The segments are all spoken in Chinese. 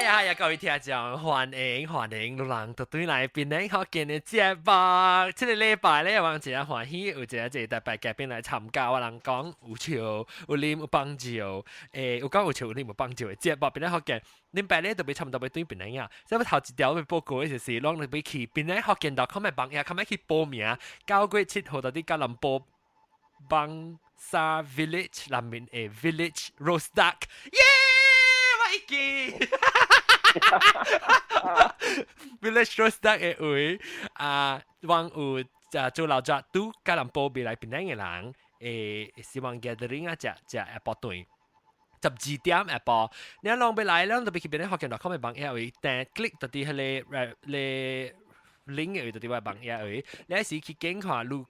呀，各位聽眾，歡迎，路人就對來邊呢學見嘅節目。這個禮拜咧，我一個歡喜，有一個特別嘉賓來參加。我人講有笑、有啉、有幫助，有講有笑、有啉、有幫助嘅節目。邊呢學見，恁白咧就要差唔多要對邊呢啊。所以頭一條要報告嘅就是，攏要去邊呢學見.com 嘅網頁，咁樣去報名。9月7號到啲吉隆坡邦沙 Village 南面嘅 Village Roast Duck， 耶！我已經。Village Roast Duck 嘅位往有做老早都吉隆坡未來邊個人希望 gathering 只下晡段。12點下晡，你攏要來，攏就要去邊個學見到 comment 網頁位，但 click 到啲迄個link 嘅位，到啲位網頁位，你係時去檢看，如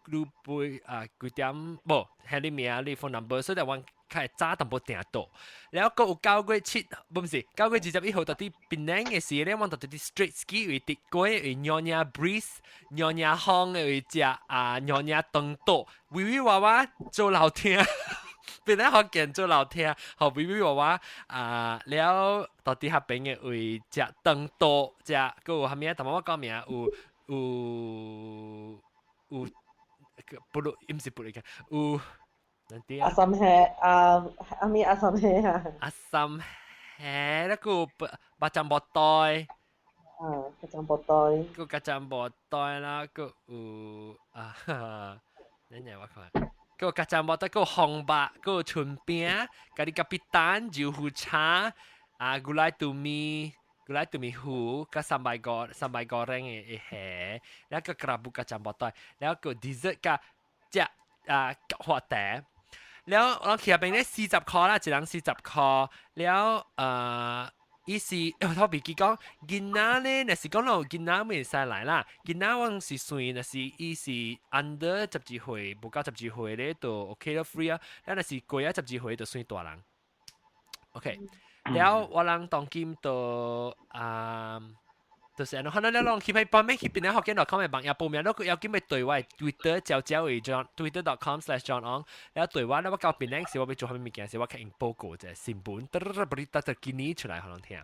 杯幾點無，係你名、你 phone number，所以我開早淡薄定到，然後有9月7，唔是9月21號到啲邊個嘅時咧，我到啲 street ski 位啲過位 Nyonya Breeze、Nyonya Hong 嘅位只Nyonya 東島，微微娃娃做樓聽。邊個學見做樓聽，後微微娃娃了到底下邊嘅位只東島，只個有蝦米啊？但我講名有不如唔是不如嘅有。阿三係阿咪阿三係啊！阿三係，那個巴掌波袋，巴掌波袋，個巴掌波袋啦，個有你我看，個巴掌波袋，個紅白，個春餅，嗰啲咖喱蛋、油胡茶，古來杜米糊，個300個人嘅係，然後個格拉布巴掌波袋，然後個 dessert 個只花茶。แล้วเราเขียนเป็นได้40塊啦，一人40塊。แล้ว意思我比記講，囡仔咧，若是講到囡仔未使來啦，囡仔我是算，若是伊是 under 12歲，無夠12歲咧，就 OK 啦 free 啊。然若是過咗12歲，就算大人。OK，แล้ว我人當今就就是安尼，可能你攏去喺幫咩去邊咧學見.com 嘅網頁報名，都要見咪對我 Twitter 照為 Twitter.com/JohnOn， 然後對我咧我交邊咧時我要做蝦米物件時我給因報告者新聞，得見你出來可能聽。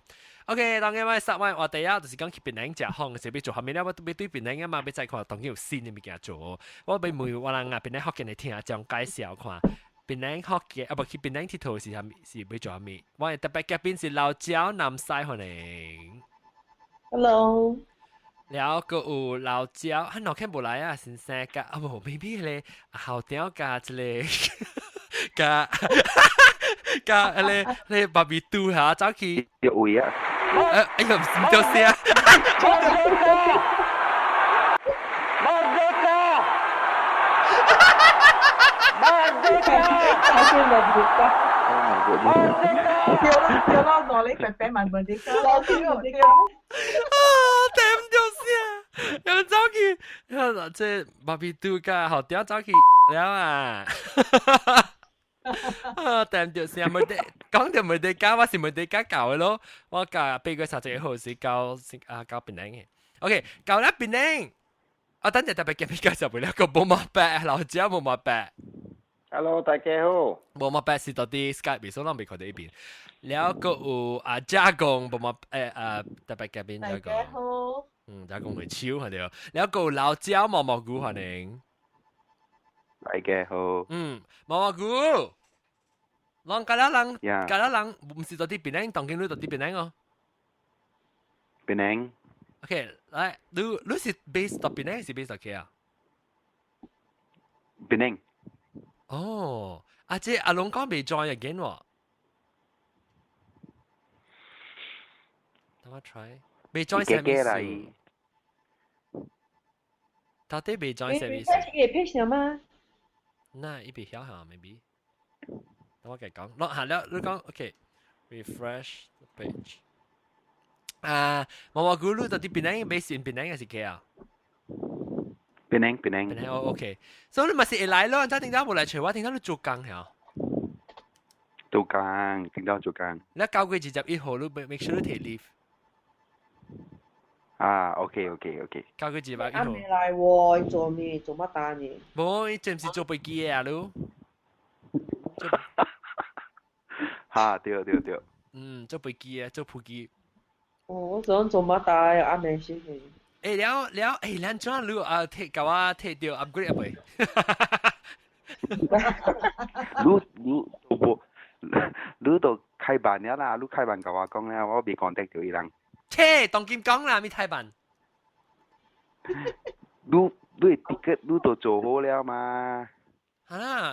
OK， 當然我實我第一就是講去邊咧食好嘅時要做蝦米咧，我要對邊咧嘛，要再看當然有新嘅物件做，我要問我人邊咧學見嚟聽將介紹看。邊咧學見不去邊咧佚佗是要做蝦米？我特別嘉賓是老椒南西歡迎。Hello， แล้วก็เราเจ้าฮันนอแค่บุไรอ่ะสินแสกะไม่พี่เลยเขาเดียวกะจะเลยกะอะไรบาร์บีคิวฮะเจ้าขี้เดี๋ยวอุ้ยอ่ะไอ้ผมเจ้าเสีย叫我攞你白問問啲家，攞啲問啲家。點掉先？又走去，即係巴比杜噶，好屌走去了啊！點掉先？冇得講就冇得教，我是冇得教教嘅咯。我教8月31號是教檳榔嘅。OK， 教啦檳榔。我等陣特別介紹俾你一個冇乜白，老椒冇乜白。Hello， 大家好。冇乜白是到啲 Skype 所以未佢哋呢邊。แล้วก็加工บ่มา特別嘉賓加工。大家好。加工會超係對。แล้วก็老椒毛蘑菇歡迎。大家好。毛蘑菇。人家人唔是到啲邊靚，當見到到啲邊靚哦。邊靚。OK，來，你是 base 到邊靚，是 base 到幾啊？邊靚。哦，即阿龍講未 join again 喎。等我 try， 未 join 什麼事？到底未 join 什麼事？你 page 了嗎？那一邊曉下 maybe。等我繼續講，落下了，你講 OK，refresh the page。毛毛咕嚕到底邊靚？base in 邊靚還是幾啊？邊靚哦 OK， 所以你咪是會來咯，真係點解冇來找我？點解你做工係？做工，點解做工？你9月21號你 make sure 你 take leave。OK。9月21號。啱未來喎，做咩？做乜單嘢？冇，你知唔知做飛機嘅啊？你？嚇，對。做飛機啊，做飛機。我想做乜大阿妹先去。咱怎樣如果甲我摕到 upgrade 未？你都開辦了啦，你開辦甲我講了，我未 contact 到伊人。切，當金講啦，咪太辦。你 ticket 你都做好了嘛？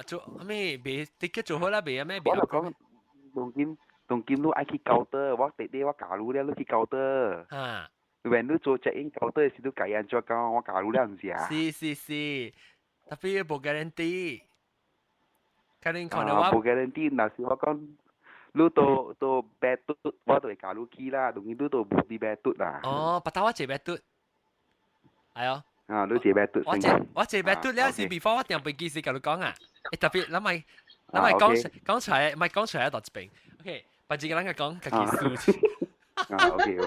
做咩？未 ticket 做好啦，未啊咩？我就講當今你愛去 counter，我特地我教你了，你去 counter。when 你做 check in counter 時，你解安怎講？我教你了唔是啊？是，tapi 冇 guarantee。可能冇 guarantee，但是我講。你都白嘟，我都會教你去啦。當然你都冇啲白嘟啦。哦，不但我借白嘟，係哦。啊，你借白嘟先。我借白嘟了是 before 我訂飛機時同你講啊。特別，咱咪講出來，唔係講出來到這邊。OK，把這個人嘅講，自己輸。OK。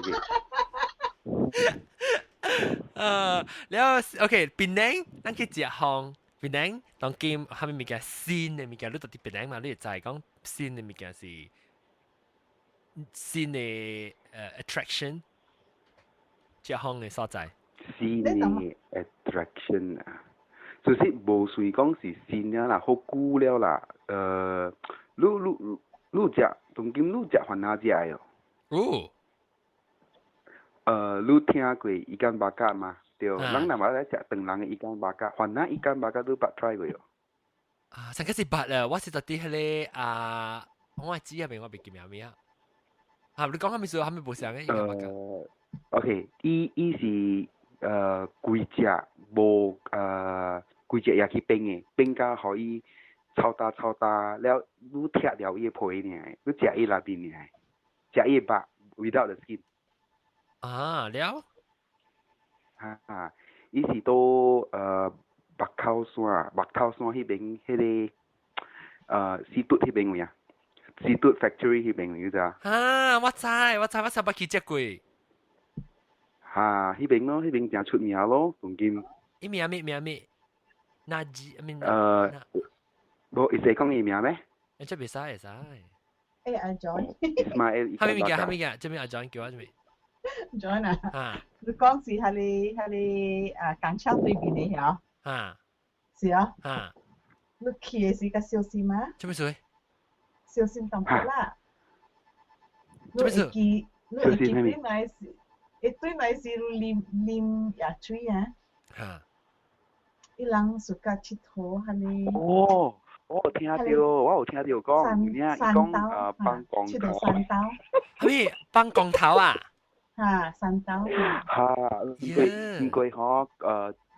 了 OK，檳榔，咱去食烘檳榔，當今下面物件新嘅物件，你到底檳榔嘛？你就係講新嘅物件是新嘅attraction， 食烘嘅所在。新嘅 attraction 啊，就是無算講是新了啦，好久了啦。你食當今你食番哪食嘅哦？你聽過伊間巴嘎嘛？對，咱若話來食唐人嘅伊間巴嘎，番哪伊間巴嘎你捌 try 過喲？上個是捌啦，我是到底迄個我知啊，我袂記名咩啊？你講下面數，下面無相嘅伊間巴嘎。OK， 伊是規隻無規隻也去冰嘅，冰甲互伊炒大，了你拆掉伊個皮爾，你食伊內邊爾，食伊肉 without the skin。了。伊是到目口山迄邊迄個seafood 迄邊位啊 ，seafood factory 迄邊位咋？我知捌去食過。迄邊咯，迄邊真出名咯，當今。伊名咩？那字無，伊會講伊名咩？這袂使。阿 John。Ismail。下面嘅，這邊阿 John 叫我做咩 ？John 啊。你講是係港橋對面嘅嗬？是啊。你去嘅是個小心嗎？做咩事？小心當鋪啦。做咩事？你會記對埋是，對埋是啉藥水啊。伊人暑假佚佗係。哦。我有聽到講，伊講放光頭。山刀。咩？放光頭啊？山刀。應該嗬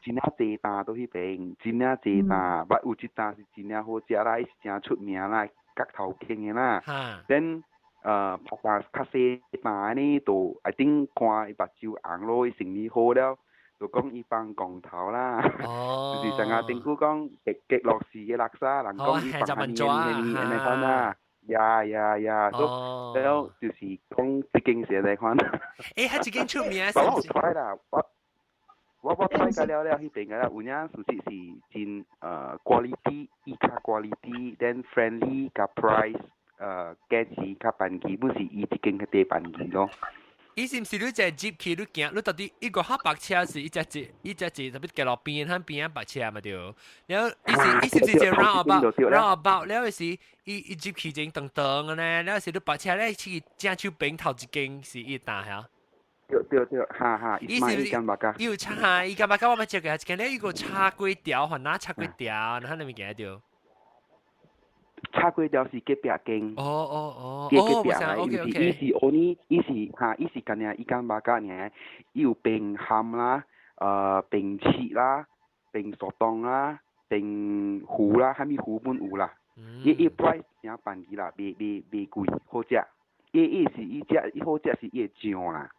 真係濟單到迄邊，真係濟單，捌有一單是真係好食啦，伊是真出名啦，角頭傾嘅啦。then 拍單較細單呢，就I think看伊目睭紅咯，伊生意好了。就講伊放光頭啦，就是成日政府講極樂士嘅垃圾，人講伊放下年安尼款啦，呀，都了就是講一間社嚟款。迄一間出名。我有 try 啦，我 try 咗了，迄邊嘅啦，有影事實是真quality， 伊較 quality，then friendly， 甲 price， 價錢較便宜，本是伊一間嘅地便宜咯。伊是毋是你只 jeep 去你行，你到底伊個黑白車是伊只特別行路邊和邊白車嘛對。然後伊是毋是只 roundabout，了是伊 jeep 去正長嘅呢，了是你白車咧去正手邊頭一間是伊搭嚇。對，伊是伊間白家。伊有叉，伊間白家我捌食過一間咧，伊個叉粿條，番哪叉粿條，然後你咪記得對。叉粿條是隔壁間，隔壁啦，伊是干呢？伊間巴家呢？伊有冰鹹啦，冰切啦，冰索當啦，冰糊啦，蝦米糊本有啦。伊 price 真便宜啦，袂貴，好食。伊好食是伊醬啦。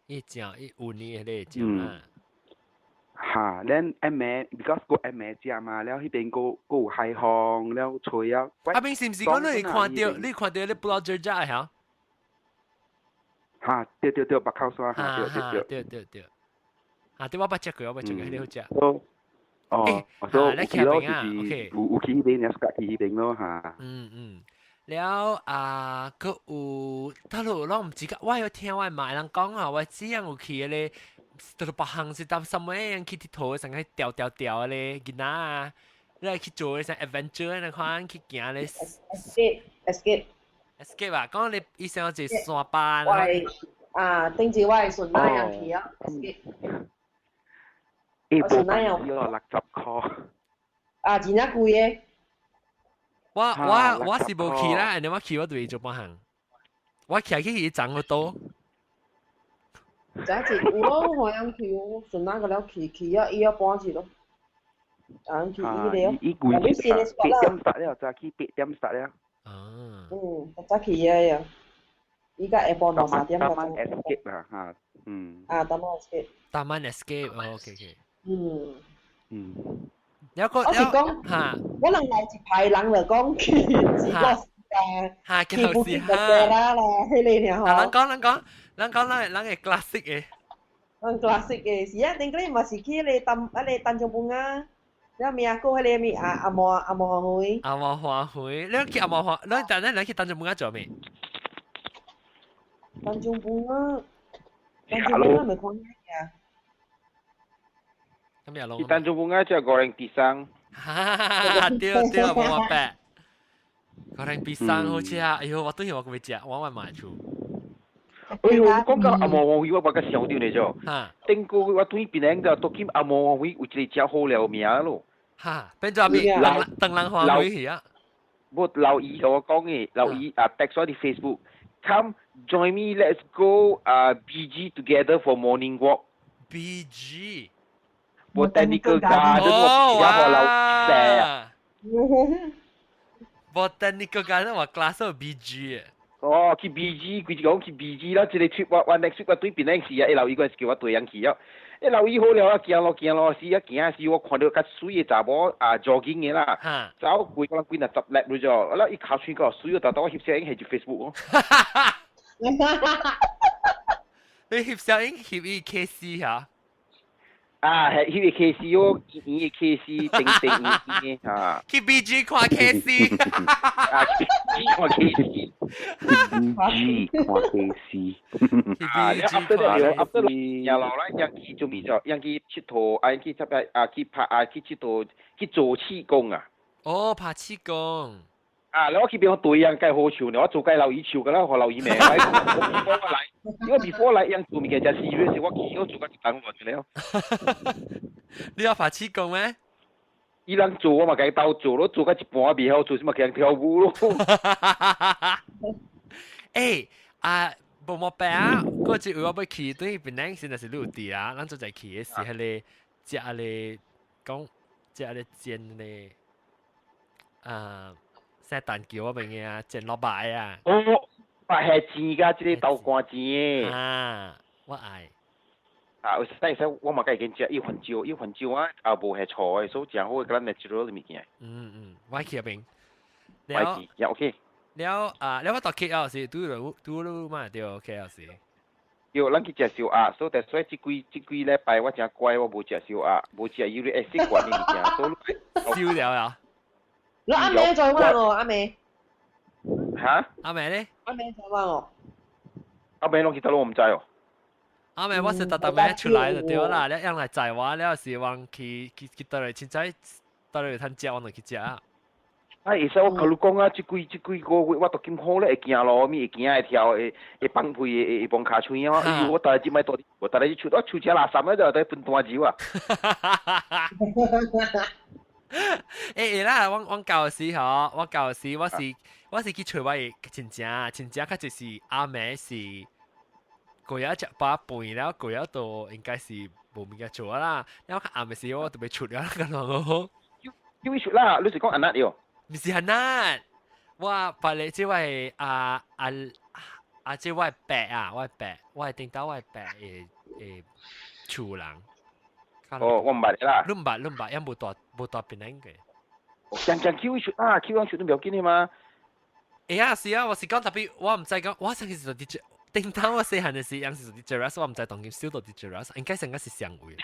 伊醬伊有呢個醬啦。咱because 個食嘛，了迄邊個有海風，了吹啊。邊是毋是講你看到你 blogger 只嚇？對，北口山對。對，我捌食過，迄個好食。所以是有去迄邊，有去迄邊咯嚇。了佮有倒落拢毋知个，我有聽我媽人講啊，我只樣有去咧，倒落別行是搭什麼樣去佚佗，成個調咧，囡仔啊，你去做咧像 adventure 那款去行咧 escape 啊，講你以前有一山巴喂頂住我係順那樣去啊 escape。順那樣60塊。真正貴嘅。我是無去啦，人哋我去我對做別行，我去去漲好多。就一有咯，我樣去，順那個了去啊，伊要搬去咯。去伊了。伊貴8點start了，早起8點start了。早起嘅，依家下晡到3點個鐘。escape 啦嚇，Taman escape， OK。我是講嚇，我能來一排人就講去自個時間，去不見就過啦啦，迄個爾嗬。人講係 classic 嘅。classic 嘅是啊，頂個嘛是去迄個tanjung bunga，了咪個迄個咪阿毛花會。阿毛花會，你去阿毛花，你去tanjung bunga做咩？tanjung bunga 咪講咩啊？去tanjung bunga就goreng pisang。對，冇白。goreng pisang 好似啊，哎呦，我當然我未食，我買出。哎呦，講到阿毛黃魚，我把個想到嚟咗。頂個我對邊兩個都見阿毛黃魚有一個食好料名咯。變咗咩？鄧蘭黃魚去啊！我劉姨同我講嘅，劉姨text 我啲 Facebook，come join me, let's go BG together for morning walk。BG。Botanical Garden 我而家學樓蛇。Botanical Garden 我 class 有 BG 去 BG， 佢就講去 BG 啦，即係 trip 我 next week 我對邊陣時啊，留意嗰陣時叫我對人去啊，留意好了啊，行咯，時我看到較水嘅查某jogging 嘅啦，走攰我攰嗱10粒咗咗，啦一靠穿個水嗰度，我翕相影係住 Facebook 咯。你翕相影翕伊 KC 嚇？係迄個 KC 哦，伊個 KC 定嚇。去 BG 看 KC。看 KC。BG 看 KC。after 日落啦，人去做咩咗？人去佚佗，去去拍去佚佗，去做氣功啊。拍氣功。你我去邊個對人計好笑呢？我做計留意笑噶啦，學留意命。因為 before 嚟人做物件就試嗰時，我做緊等我嘅了。你有拍氣功咩？伊人做我嘛，計鬥做咯，做緊一半未好，做先咪叫人跳舞咯。冇白啊！嗰次我要去對邊兩先係陸地啊，咱做在去嘅時候咧，食咧講食咧煎咧西蛋橋嗰邊嘅啊，煎蘿蔔啊。白係煎噶，即係豆乾煎嘅。我愛。我嘛計緊食一份椒啊，無係錯嘅，所以正好嘅咱嚟做啲物件。我去嗰邊。OK。了我到 KL 時拄嘛對 KL 時。咱去食燒鴨，所以所以這幾禮拜我真乖，我無食燒鴨，無食有啲習慣嘅物件，所以燒了呀。你阿妹在玩哦，阿妹。嚇？阿妹咧？阿妹在玩哦。阿妹攏去倒落我唔知哦。阿妹我是特妹出來就對啦，你讓來載我，了是往去倒來，凊彩倒來趁食，我就去食啊。會使我甲你講啊，這幾個月我都咁好咧，會行路，會行會跳，會放屁，會放卡吹啊！哎呦，我大隻咪多啲，我大隻出只垃圾咧就得分單子啊！啦，我舊時嗬，我是去找我嘅親戚佢就是阿妹是過一隻把背了，過一度應該是冇物件做啦。然後阿妹時我特別出了咁樣。因為出啦，你是講安娜喲？唔是安娜，我把你這位這位伯啊，我係聽到我係伯誒厝人。我唔捌啦。你唔捌，因冇大邊人嘅。講 Q 出啊 ，Q 出都唔要緊嘅嘛。是啊，我是講特別，我唔知講，我上次是做 DJ，聽到我細漢嘅時，有時做 DJ，我唔知當佢燒到 DJ，應該是相會。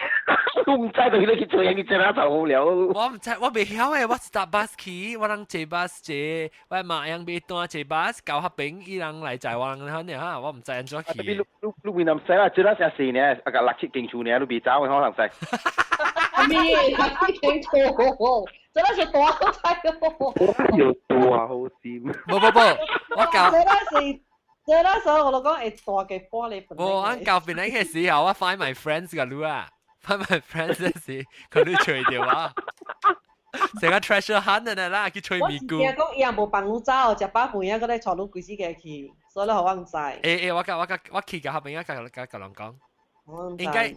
都唔知道你去做嘢，你真係就好了。我唔知，我未曉誒，我是搭巴士去，我人坐巴士坐，我馬樣被單坐巴士，搞下餅，伊人嚟載我人呢嚇，我唔知安怎去。你未諗使啦，做得成4年，啊個6、7間厝呢，你未走，可能使。咩？6、7間厝，真係是大好睇。有大好閃。不，我教。這那時候我都講係大嘅玻璃盆。我按教邊呢嘅時候，我 find my friends 嘅路啊 ，find my friends 嘅時，佢都吹掉啊，成個 treasure hunt 啊啦，去吹咪咕。我講伊也無幫我走，食飽飯啊，嗰啲坐到幾時嘅去，所以咧我唔知。我去嘅後邊甲人講，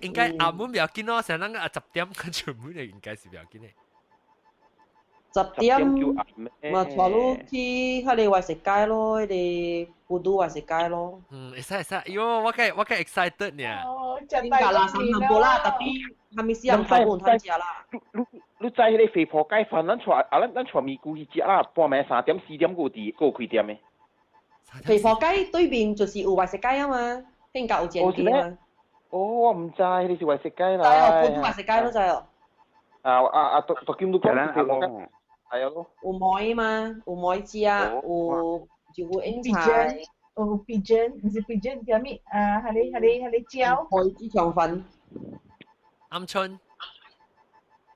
應該暗門唔要緊咯，成日10點跟住門就應該是唔要緊嘅。10點，咪坐到去佢哋話食街咯，佢哋古都話食街咯。會使，喲，我嘅 excited 呢。應該啦，三行步啦，特別係咪先頭半攤食啦？你知迄個肥婆街飯，咱帶咪咕去食啦，半暝3點4點個開店嘅。肥婆街對面就是有話食街啊嘛，邊隔有間店啊。哦，我唔知，你是話食街啦。係啊，古都話食街咯，就係。讀見到講肥婆街。係啊咯，有梅嘛，有梅子啊，有英菜，有 pigeon， 唔是 pigeon 叫咩？係你椒。梅子腸粉。鵪鶉。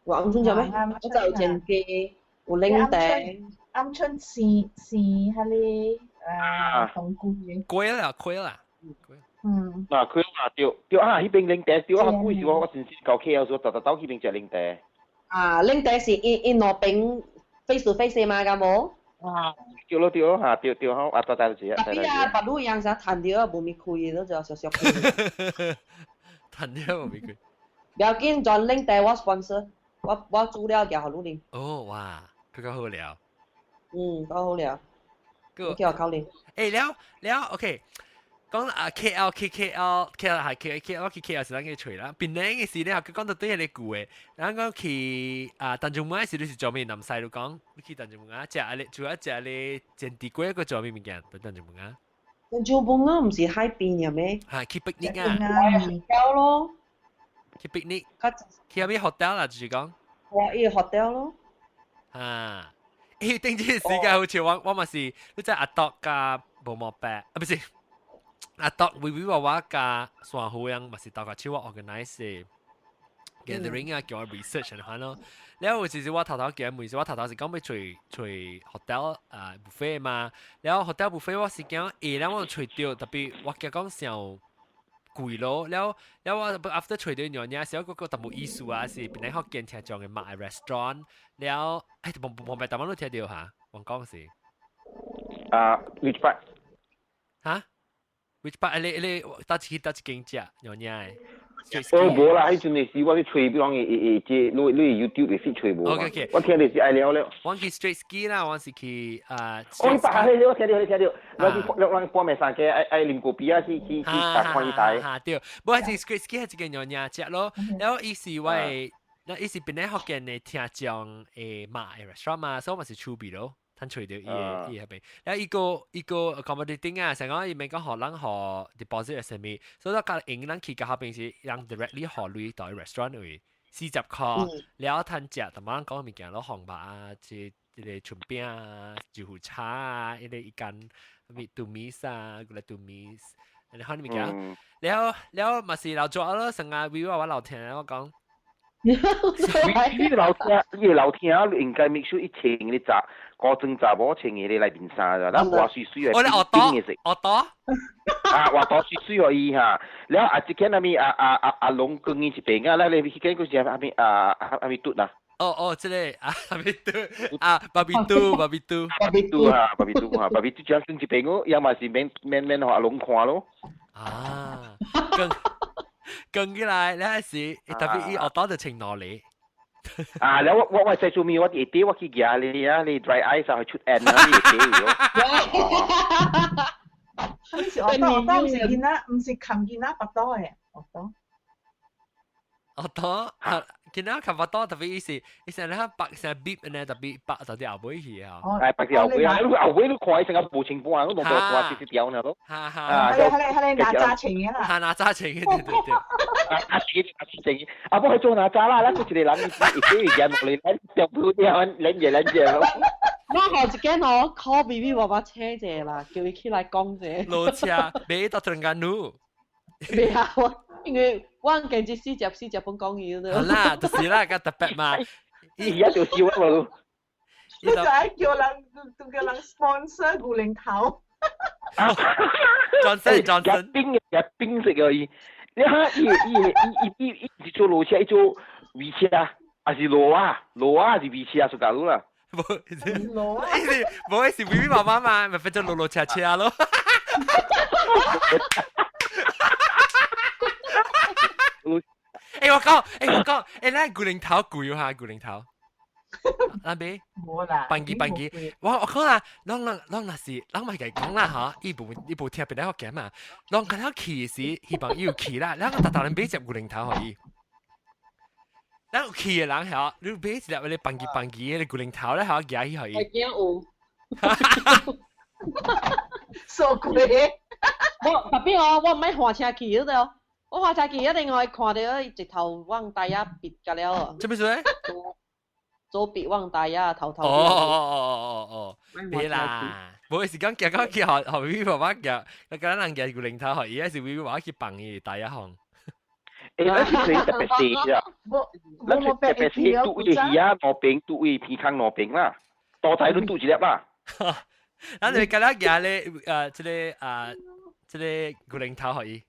有鵪鶉叫咩？我就有正雞，有冷蛋。鵪鶉是係冬菇嘅。貴啦。嗱，佢話對啊，迄邊冷蛋對啊，貴時我先到 KL 時候，到迄邊食冷蛋。啊，冷蛋是因落冰。face to face 嘛，咁冇？啊，對咯嚇，對好，啊，大就知啊。特別啊，白鷺樣成彈掉啊，冇咪開咯，就小小開。彈掉冇咪開。不要緊，轉領帶我 sponsor，我煮了叫好你。哦，哇，佢夠好料。夠好料。佢叫我考慮。了 ，OK。講KL 係 KL 去 KL 是咱嘅吹啦，邊靚嘅事咧，佢講到對係你句嘅，咱講去鄧仲文時你是做咩南西度講，你去鄧仲文啊，主要食你煎地龜個做咩物件？鄧仲文啊？鄧仲文啊，唔是海邊嘅咩？係去 picnic 啊，hotel 咯，去 picnic， 去有咩 hotel 啦？就是講，哇，依個 hotel 咯，定住時間好似我咪是，你真係阿多加無毛白啊，不是。啊，當微娃娃加上好樣，咪是大家超我 organize gathering 啊，叫我 research 下咯。然後其實我頭叫每次我頭是講要隨 hotel buffet 嘛，然後 hotel buffet 我是講然後我隨掉特別我叫講上貴咯，然後我 after 隨掉樣嘢，時候嗰個特冇意思啊，是邊啲學見聽講嘅賣 restaurant，然後冇咪大蚊都聽到嚇，我講是which part？嚇？Which part？你搭一間食樣嘢？無啦，迄陣嘅時我咧吹，比方你 YouTube 嘅時吹無。OK， 我聽你是愛了了。我去 straight ski 啦，我是去你白你我聽到。我去讓半暝三個愛啉咖啡啊，去看伊台。對，我係 straight ski 係一間樣嘢食咯。然後伊是那伊是邊啲學嘅聽講賣 restaurant 嘛，所以我是出邊咯。攤除掉伊係咪？然後一個 accommodating 啊，成個伊咪講學人學 deposit 係咩？所以講英人去嘅後邊是讓 directly 學類到 restaurant 位40塊，然後攤食，同埋講物件咯，紅白啊，即係春餅啊、豆腐茶啊，一間咩杜米啊，嗰個杜米，你看物件，然後咪是老早咯，成日為我聊天，我講。你老聽應該 make sure 一請你雜高增雜冇請你嚟面衫㗎，咱話水水係冰嘅食。我多。話多水水可以嚇，然後之前阿龍講嘅一邊啊，你去見嗰時阿咪嘟啊。哦，即係阿咪嘟巴比嘟啊，巴比嘟將講一邊哦，又咪是免學阿龍看咯。啊，更起來，你係是特別伊學到就請攞你。แล้วว่าใส่ซูมีว่าอีเตี้ยว่าขี้เกียจเลยนะเลย dry ice 啊ชุดแอนนะนี่เตี้ยอยู่唔是我當時見啦，唔是琴見啦，白多嘅，我多見啦，琴白多特別意思，你成日白成日 beep 呢，特別白就啲牛背去啊，係白啲牛背啊，牛背都快成個無情況啊，都動作話少少掉呢都，係你哪揸情嘅啦，係哪揸情嘅，對，啊，不去做哪吒啦，咱佢一个人一幾日落嚟，咱就鋪啲撚嘢咯。我後一間我 call B B 爸爸車者啦，叫佢起來講者。路車俾到突然間怒。未啊，因為我見住四隻本講嘢咯。好啦，就是啦，個特別嘛。而家就笑啊嘛。你就係叫人 sponsor 古靈頭。Johnson，冰食而已。你看，一做路車，一做尾車，還是路啊還是尾車，就搞到啦。路啊！冇係 B B 媽媽嘛，咪變咗路車咯。我講，咧古靈頭攰下古靈頭。阿伯，冇啦，笨機，我講啦，啷那是，啷咪講啦嚇，呢部貼俾你學嘅嘛，啷佢喺騎時，希望要騎啦，啷個特人俾隻古靈頭可以，啷騎嘅人係，你俾隻你笨機，你古靈頭咧係夾起可以。係驚有。傻鬼！特別我唔係換車騎嗰度，我換車騎一定我看到直頭往大一別㗎了。做咩事？左別往大呀，頭。哦，別啦，冇時間夾學會爸爸夾，你咁人夾個零頭學，而家是會爸爸去幫伊大一行。那是可以特別試啊，那是特別試讀一下攞餅，讀一片康攞餅啦，多睇都讀一粒啦。那你咁樣夾咧，即個個零頭學伊。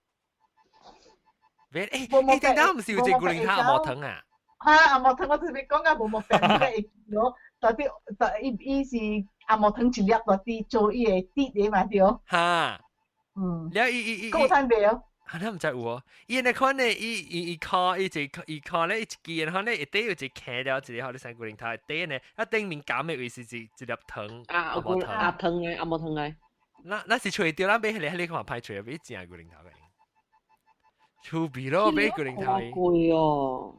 你聽到唔是有隻個零頭阿毛藤啊？阿毛藤我特別講緊冇病嘅，我特伊是阿毛藤一粒嗰啲做伊嘅啲嘢嘛對。哈，了伊高產未哦？嚇你唔知有喎，伊你看咧，伊看咧一支，然後咧一底有一砍了，一個好你三個零頭，一底咧一頂面減嘅位是一粒藤，阿毛藤嘅，阿毛藤嘅。那是吹掉，咱俾你看派吹，俾正個零頭嘅，出邊咯，俾個零頭嘅。貴哦。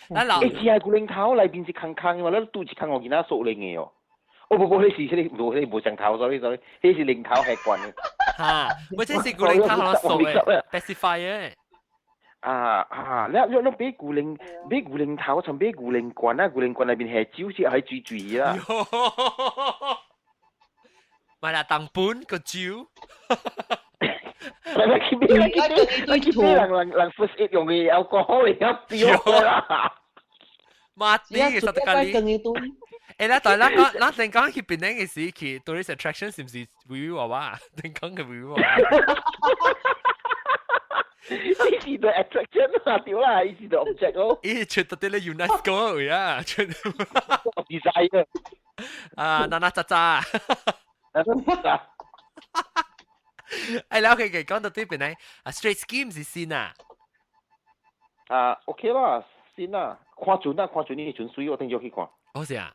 嗱老，只係古靈頭裏邊是坑坑嘅嘛，你都是坑我見他數零嘅哦。不，你冇上頭咗呢度，呢是零頭係棍嘅。嚇，或者是古靈頭可能數嘅 ，specify 嘅。你俾古靈頭，尋俾古靈棍啦，古靈棍裏邊係招式係最啦。咪啦，當本個招。你人 first aid 用嘅alcohol 嚟㗎，掉啦。mati嘅實得㗎你。誒啦，但係咱正講佢邊嘅時，佢 tourist attraction 是唔是會娃娃？正講嘅會娃娃。呢是個 attraction 啊，屌啦，呢是個 object 咯。咦，出到啲咧 UNESCO 嘅啊，出 design 啊，嗱喳喳。誒，你 OK 嘅，講到呢邊咧，straight scheme 是先啊。OK 啦，先啦，看準呢陣水，我聽咗去看。好似啊。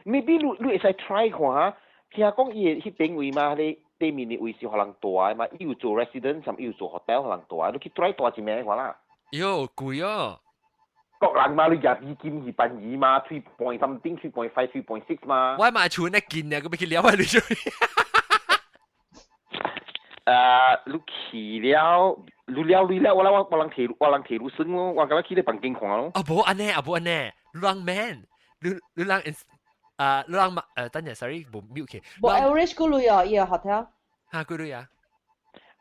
maybe 你會使 try 看嚇，聽講伊迄邊位嘛，你對面嘅位是可能大嘅嘛，伊有做 residence，甚至有做 hotel 可能大，你去 try 大一名看啦。喲，貴哦。國人嘛，你入二件二分二嘛，3 point something 3.5 3.6嘛。我買厝呢件啊，咁咪去了啊你做。你去了，我人提路升咯，我今日去你房間看咯。啊，冇安呢，浪 man，你浪等陣 sorry 冇 mute 嘅。冇 average 嗰類啊，依個 hotel。嚇，嗰類啊。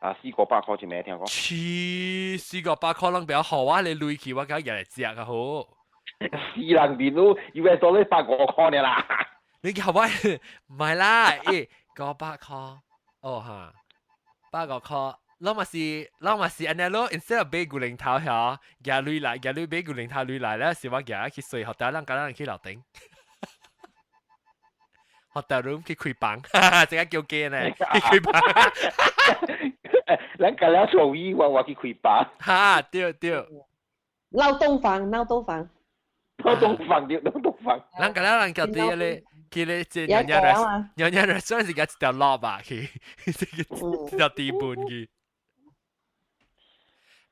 400塊一名聽講。400人比較好啊，你累起我梗係日嚟食啊好。4人邊都要到你150塊嘅啦。你叫我唔係啦，500塊，哦嚇。8個塊，攞咪是安尼咯 ，instead of 俾古靈頭嚇，夾累俾古靈頭累來咧，是我夾去睡學校，人去樓頂，學校 room 去開房，即刻叫機呢，去開房，人夾了坐位，我去開房，嚇，對，撈東房，人夾了人叫啲咧。佢咧即係人 restaurant 是一條路吧，佢一條地盤佢。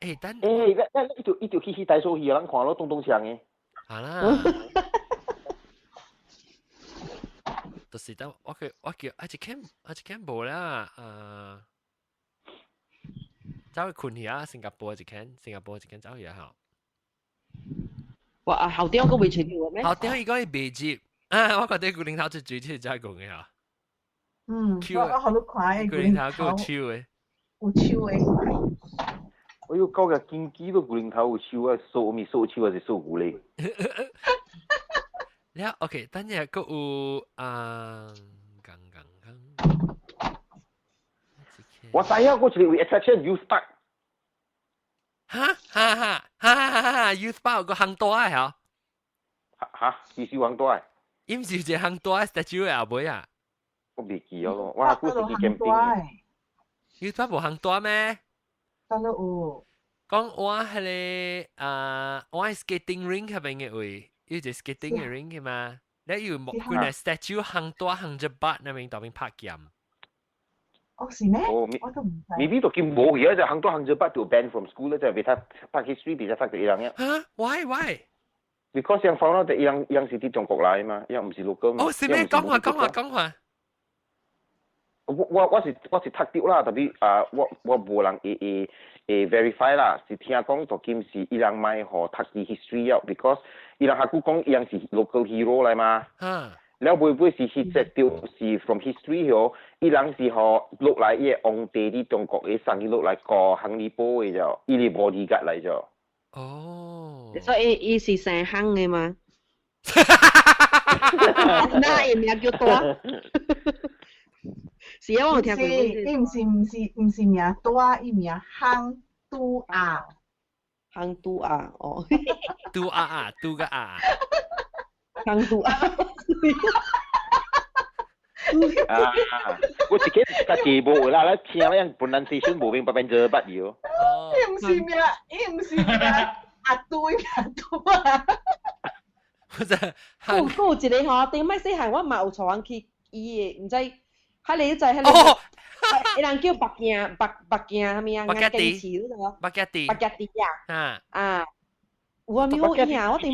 誒，等一條去大數去，人看咯，東牆嘅。係啦。就是等我叫一間冇啦，走去困去啊，新加坡一間走去好。哇，後啲我個未除掉咩？後啲伊講伊未接啊，我覺得古靈頭最最真係講嘅嚇。我好多看古靈頭夠超嘅，有超嘅。哎呦，搞個經紀都古靈頭有超啊，數咪數超還是數古咧？你啊 ，OK，等陣個有我知啊，我一個 attraction youth park。哈 ，youth park 個行多啊嚇。嚇，是小行多啊？伊唔是一個行多啊 statue 嘅後尾啊。我未記咗咯，我估是去 camping。youth park 無行多咩？當然有。講我係我係 skating rink 係咪嘅位？有一個 skating 嘅 ring 嘅嘛？你要木佢係 statue 行多行隻八那邊當邊拍劍。哦，是咩？我都唔知。maybe 都見冇而家就行多行隻八就 ban from school 咧，就俾他拍 history 俾他拍到一樣嘅。嚇 ？Why？ Because yang found out that yang是啲中國嚟嘛，yang唔是 local 嘛。哦，是咩？講話。我是讀掉啦，特別我無人verify 啦，是聽講讀劍是伊人買學讀啲 history 啊 ，because 伊人下估講伊人是 local hero 嚟嘛。แล้ว會唔會是去隻掉是 from history 喎？伊人是學落嚟嘅皇帝啲中國嘅生意落嚟個行李波嘅就，伊哋 bodyguard 嚟咗。哦。所以伊是成行嘅嘛？那伊名叫多。是啊，我聽過。伊唔是名多，伊名行都啊。行都啊，哦。都啊，都個啊。行都啊。我自己個字幕啦，咧聽咧 pronunciation 冇明白變咗乜嘢。伊唔是名阿對啊。有一個吼，頂擺細漢我嘛有帶人去伊個，唔知迄個就迄個，伊人叫白鏡啥物啊？白鏡雞翅嗰度。白鏡地啊！啊，有啊，咪好影，我頂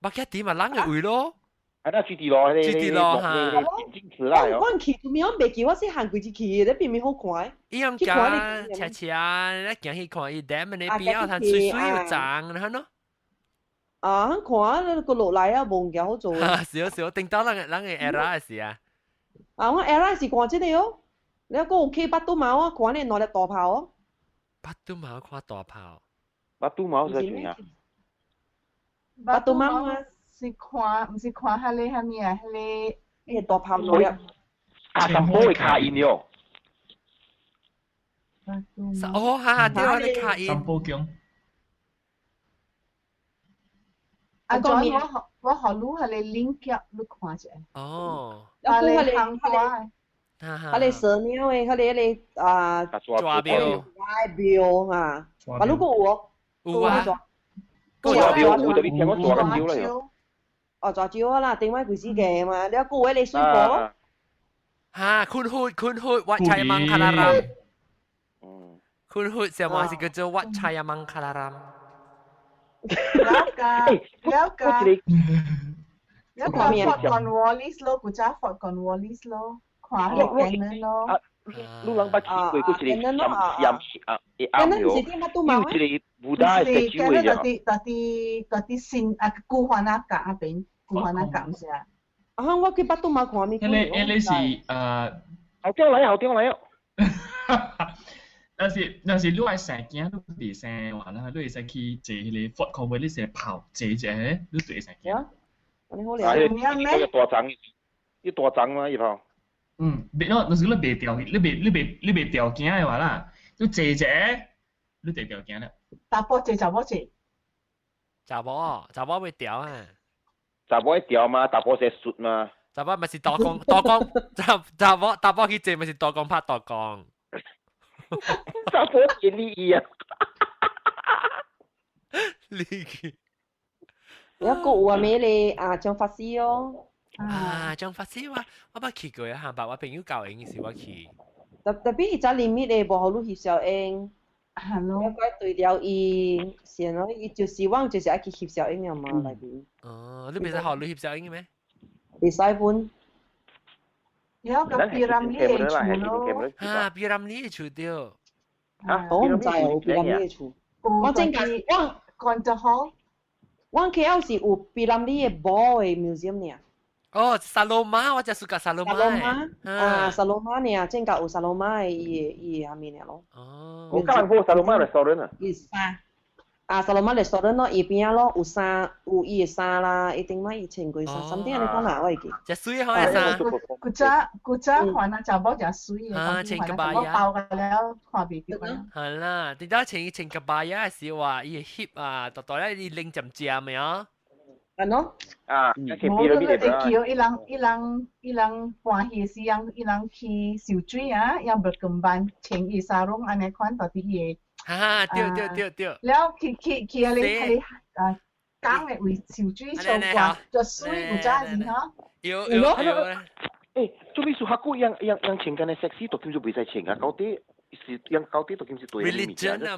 擺。白鏡地嘛，人嘅位咯。係啦，住地咯，住地咯嚇。我去做咩？我未記，我細漢幾次去，你邊咪好看？伊樣架車車，你行去看伊 dam 嗰邊啊，睇水水又漲，你睇咯。啊，看個落嚟啊，冇嘢好做。少，頂到人嘅 era 是啊。啊，我 era 是看這個哦，你個有去北都冇啊，看你攞嚟大炮哦。北都冇看大炮。北都冇係咩啊？北都冇啊。唔是看迄個蝦米啊？迄個大炮攞入。啊，淡薄會卡印喲。哦，嚇，對啊，你卡印。淡薄強。啊，仲我學你係你 link up 你看者。哦。啊，你行過。佢哋蛇鳥誒，佢哋啊抓標啊，啊，如果我有啊，抓標有特別聽我抓緊標啦。哦，抓標啦，定位幾時嘅嘛？你個位你水果。嚇，คุณวัดชัยมังคลารามคุณเสียมาสิก็จะวัดชัยมังคลารามแล้วก็ฟอร์ดคอนวอลลิสโลกูจ้าฟอร์ดคอนวอลลิสโลขวาหลบแรงนั้นโลลูกหลังปัจจุบันกูจะยำ嗰陣時啲乜都冇啊。要布達嘅豬嘅啫。嗰啲線啊，古漢那格啊邊，古漢那格唔是啊？啊，我去乜都冇看咩。你是後邊嚟。但是你係成件都未成話啦，你會使去坐迄個 Fort Conway，你成跑坐者，你對成件。你好了。要大張嘛，以後。就是你未掉，你未掉件嘅話啦，你坐者，你就掉件啦。大波坐就波坐。查某會掉啊。查某會掉嘛，大波係雪嘛。查某咪是大光，查某去坐咪是大光拍大光。查某係利益啊！利益。有一個有啊咩咧啊，張法師哦。啊，張法師我捌去過一下吧，我朋友教應時我去。特別伊只裡面咧，無好路翕小影。係咯。一個對了伊，先咯，伊就希望就是愛去翕小影啊嘛，內邊。哦，你未使學路翕小影嘅咩？未使本。有個比ramli嘅厝咯。啊，比ramli嘅厝對。我唔知有比林呢厝。我正解我講就好。我 KL 是有比林呢嘅寶嘅 museum 呢。哦，沙羅馬，我就suka沙羅馬。沙羅馬呢，正解有沙羅馬嘅伊下面咯。哦。我講過沙羅馬 restaurant 啊。伊沙沙羅馬 restaurant 咯，伊邊咯有衫，有伊嘅衫啦，一定買伊千幾衫，甚至你講哪我會記。只水好嘅衫。古早還啊，就冇只水嘅，千個巴呀。包嘅了，看袂到啊。係啦，你當千個巴呀時話，伊翕啊，到咧伊拎浸醬未啊？係咯。啊，冇嗰個地橋，伊人搬去時，伊人去受水啊，又無咁辦，穿伊沙龍安尼款到啲嘢。對。แล้วขี่อะไรกลางเลยสิวจุ้ยโชว์กว่าจะซุยกูจ้าสิฮะ有做咩事下個樣情感嘅 sexy 讀點就唔使情啊，到底是樣到底讀點是對 religion 啊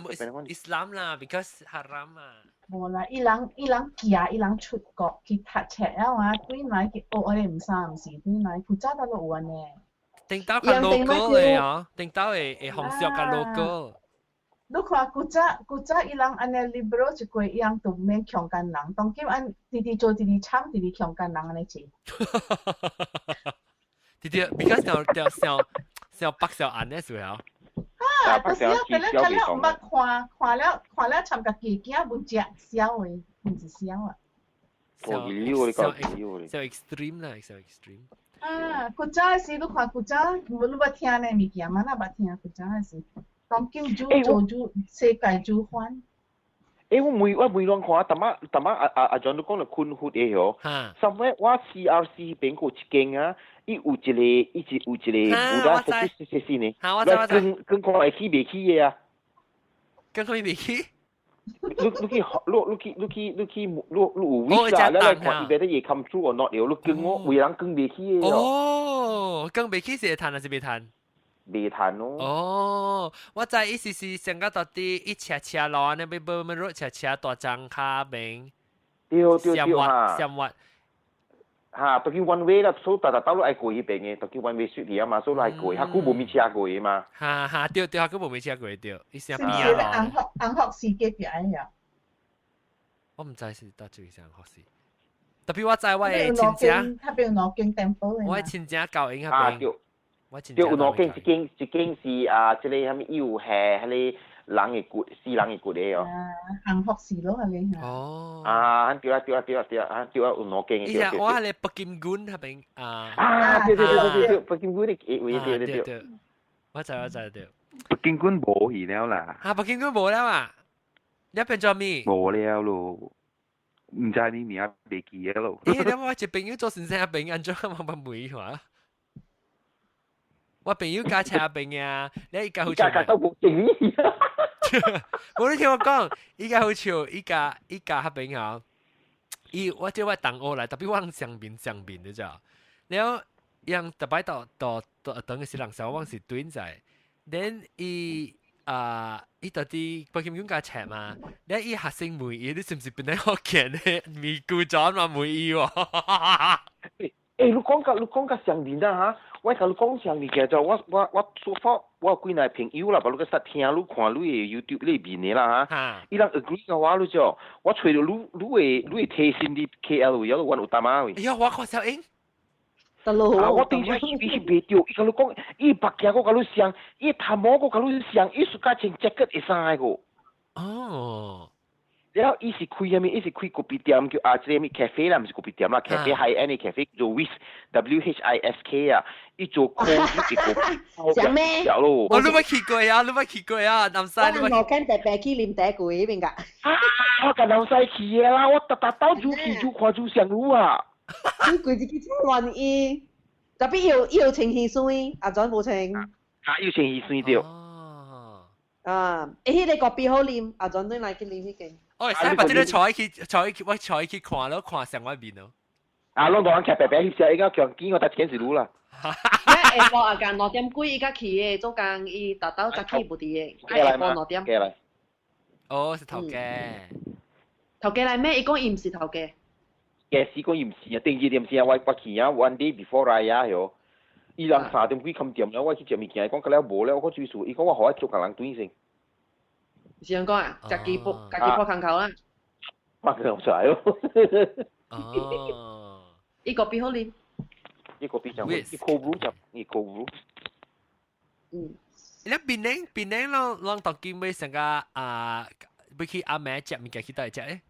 Islam 啦 because haram 啊冇啦伊人出國去讀冊啊嘛對來佢我哋唔是對來佢揸得落雲呢定到個 local 嚟啊定到係紅色個 localลูกว่ากูจะอีหลังอันนี้ liberal จะกูอีหลังตัวเมนแข่งกันหนังต้องคิดอันดีโจดีช้ำดีแข่งกันหนังอันนี้สิดีbecause 小白小暗嘅時候到時候佢咧唔看了參加幾件本隻小嘅唔是小啊小 extreme 啦小 extreme กูจะ是ลูกว่ากูจะ冇乜聽呢物件嘛，那冇聽กูจะ是。當叫做世界主翻。我每兩看，但阿 John 都講了坤闊嘅嗬。somewhere 我 CRC 邊個一間啊，伊有一個古代設呢。跟看會起未起嘅啊？跟佢未起？你有 wish 啊？你看伊邊啲嘢 come true or not？你跟我為人跟未起嘅。哦，跟未起是會彈還是未彈？未彈咯。哦，我知意思是上個到啲一車路安尼要報乜路車大張卡名。對哈。上滑。嚇，當佢 one way 啦，所以大家都愛過嗰邊嘅，當佢 one way street 嚟啊嘛，所以愛過，佢冇咪車過嘅嘛。嚇，對，佢冇咪車過對，伊上邊啊。是紅學士嘅邊呀？我唔知是到最上學士。特別我知我嘅親戚，他邊攞經店鋪嘅。我嘅親戚教應嗰邊。對，有兩間，一間是啊，即係蝦米又係迄個人嘅骨，死人嘅骨嚟哦。幸福士咯，係你係。哦。對啊，有兩間嘅。依家我係你北京館嗰邊對，北京館嘅對。我知對。北京館冇去了啦。北京館冇了啊？你變咗咩？冇了咯，唔知你名未記咗咯。你我一朋友做先生病，安怎冇乜梅話？我朋友家車病啊，你依家好笑。家都冇正義。冇你聽我講，依家好笑，依家黑病啊！我即係東歐嚟，特別往上邊你知道？然後讓特別到等嘅時人手往是短仔，然伊到啲北京家車嘛，你伊學生梅姨，你是唔是變得好見咧？咪顧咗嘛梅姨喎？你講個上邊啦嚇！我甲你講上面其實我所發我幾耐朋友啦，把你個實聽你看你嘅 YouTube 裏邊嘅啦嚇，伊人 agree 嘅話你就我隨到你會提醒你 KL 有揾有大馬嘅。哎呀，我講小英，得咯。我頂住伊未掉，伊甲你講，伊白鏡我甲你上，伊頭毛我甲你上，伊暑假穿 jacket 會生個。哦。然後伊是開咩？伊是開咖啡店叫即係咩 cafe 啦，唔是咖啡店啦，cafe high end 嘅 cafe 做 WHISK 啊，伊做 cold 嘅咖啡。講咩？我都冇去過啊，南西。我跟白白去啉茶粿邊個？我跟南西去嘅啦，我特到住去住看住上路啊。你規日去亂伊，特別要穿起水，阿轉冇穿。要穿起水掉。迄個咖啡好啉，阿轉對來去啉迄間。哦，使把這個坐去看咯，看上外面咯。攏當人騎白白翕相，依家強見我搭前時路啦。下晡阿間6點幾伊甲去嘅，做工伊達到早起無佇嘅，下晡6點。哦，是頭家。頭家來咩？伊講伊毋是頭家。嘅是講伊毋是啊，第二點是啊，我去啊 ，one day before 來啊，嗬。伊人3點幾冚店啦，我去食物件，伊講佢了無了，我最數，伊講我好愛做工人短先。是咁講啊？家己破空口啦。發佢出嚟咯。哦。呢個邊好啉？呢個邊就一 cold brew 就一 cold brew。你檳榔當見咩成個啊？要去阿妹食物件去到嚟食咧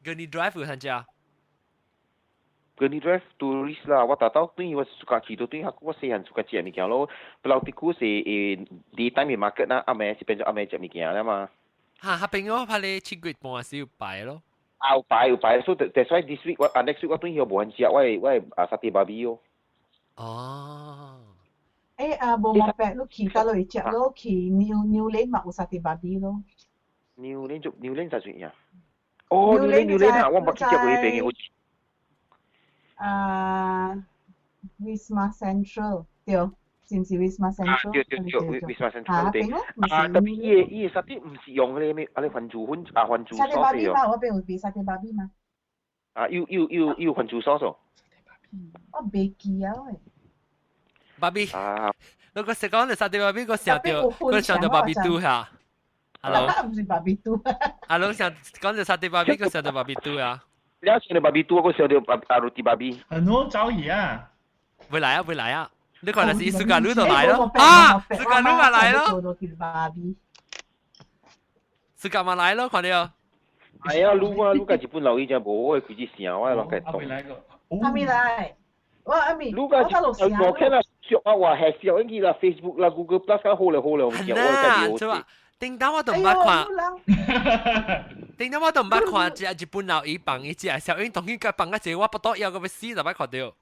？Gurney Drive 有參加？Gurney Drive tourist 啦，我大到對我suka去到對下我細漢 suka 食物件咯。Pulau Tikus 係daytime market 啦，阿妹是變咗阿妹食物件啦嘛。嚇，朋友拍你7月半時有擺咯。有擺，所以 that's why this week 我next week 我對佢無閒食，我係沙爹巴比咯。哦。無莫白，你去到嚟食咯，去New Lane 嘛有沙爹巴比咯。New Lane 就算呀。哦 ，New Lane 啊，我冇去食過呢邊嘅好似。Wisma Central 對，是唔是 Wisma Central？ 對 ，Wisma Central 對。特別伊沙爹唔是用嗰啲咩，你番薯沙爹巴比嘛，我邊有賣沙爹巴比嘛？要番薯sauce。我未記啊喂。巴比。你個食講你沙爹巴比個上到巴比都嚇。Hello。唔是巴比都。Hello， 想講你沙爹巴比個上到巴比都啊？你要上到巴比都，我上到roti babi。很多招嘢啊！會來啊！你看那是蘇格魯就來咯。啊，蘇格魯咪來咯。蘇格咪來咯，看到。係啊，盧家日本留意就冇，我係佢之前我係落計動。阿咪來，我阿咪。盧家我看到上啊話係小英啦 ，Facebook 啦 ，Google Plus 好嚟，我係計叮當我都唔捌看，叮當我都唔捌看，只日本佬伊放伊只小英當佢個放個字，我不多要個要死就捌看到，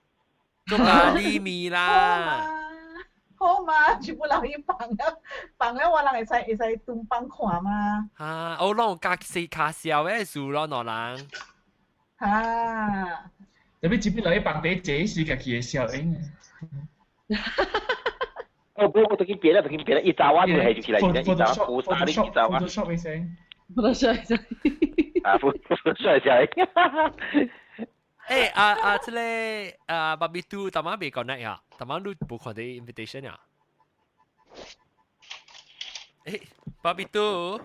做咖喱米啦。好嘛，日本佬伊放咗我人會使東幫看嘛。啊，我攏加四卡笑嘅數咯，兩人。啊！特別日本佬伊放啲這是家己嘅小英。哦，不過我見別啦，一扎灣就係起來，一扎പൂ沙的一扎灣。Photoshop 一聲。Photoshop 啊 ，Photoshop 一聲。誒這裡巴比都大媽未講呢呀，大媽都冇看到 invitation 呀。巴比都。巴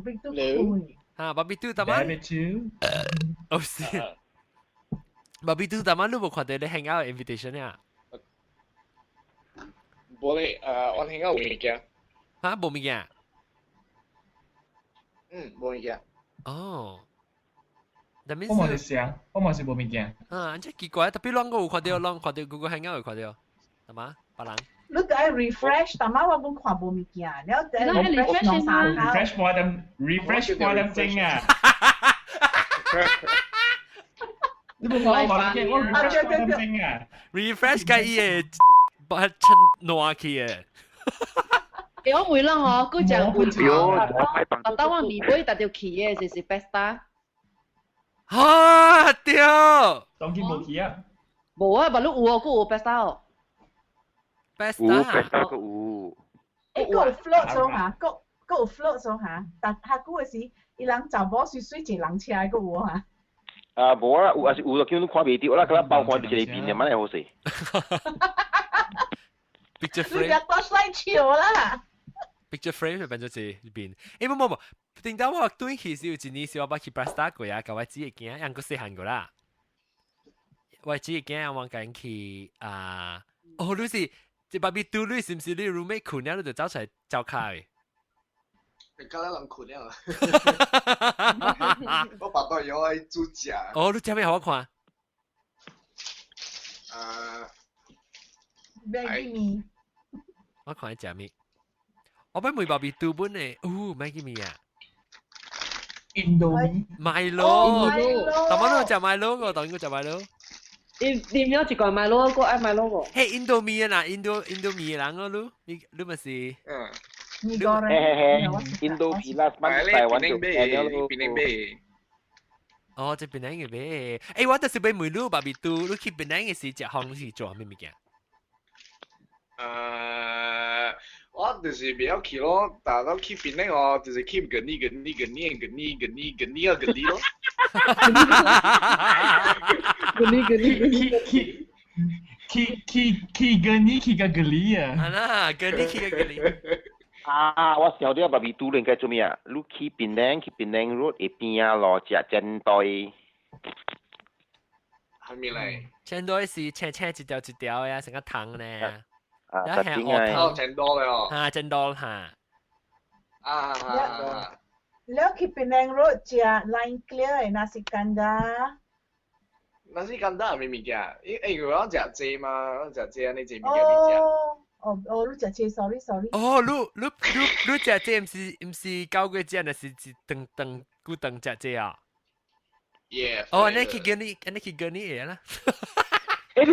比都會。巴比都大媽。哦是。巴比都大媽都冇看到你 hang out invitation 呀。boleh on hangout boleh kya? Hah, boleh kya? Boleh kya. Oh. That means 我冇想，我冇是boleh kya. 真係奇怪，特別啷個有看到 Google hangout 有看到，係嘛？別人。你該 refresh，但係我冇看boleh kya，了解 refresh 弄啥？refresh 我點整啊？你冇講我refresh 我點整啊 ？refresh 嘅嘢。不係出暖氣嘅。我會啦嗬，嗰隻換當我微杯特條旗嘅就是 Besta。嚇屌！當見冇旗啊？冇啊，咪都有哦，嗰有 Besta 哦。Besta 個有。誒，嗰有 float 咗嚇，嗰有 float 咗嚇，但係嗰個時，伊人就冇水水一人車嗰有嚇。冇啊，有就叫你看袂到啦，佢啦包看住你邊嘅，乜嘢好食？Picture frame。你入到西潮啦。Picture frame 就變咗這邊。冇，點解我對其實有一年時我捌去 Besta 過呀，甲我姊個囝，人個細漢個啦。我姊個囝我講去你是即巴比杜你是唔是你 roommate 困了你就走出來走開？你今日人困了。我把到要愛煮食。哦，你食咩好看？Maggi mee。我看你食咩？我俾梅巴比杜本誒，Maggi mee 啊 ？Indomie。Milo。大媽都食 Milo 個，當然我食 Milo。你有一個 Milo 個愛 Milo 個？嘿 ，Indomie 啊，Indomie 人個你咪是。你講咧？Indomie 啦，台灣就Penang Bay。哦，即 Penang 嘅咩？誒，我就是俾梅魯巴比杜，你去 Penang 嘅時食項你是做咩物件？我就是不要去咯，但係去邊咧我就是去嗰啲咯。去嗰啲啊！係啦，嗰啲。我小啲爸比都應該做咩啊？你去檳城 road 一邊啊，攞隻煎堆。係咪嚟？煎堆是青青一條一條嘅，成個糖咧。啊，特點啊？真多嘅哦。嚇，真多嚇。แล้ว去檳城 road 食 line clear 嘅 nasi kandar。nasi kandar 係咩物件？如果我食雞嘛，我食雞你食物件你食。你食雞 sorry。你食雞唔是九個雞，係是頓古頓食雞啊？Yeah。你去跟你嘢啦。你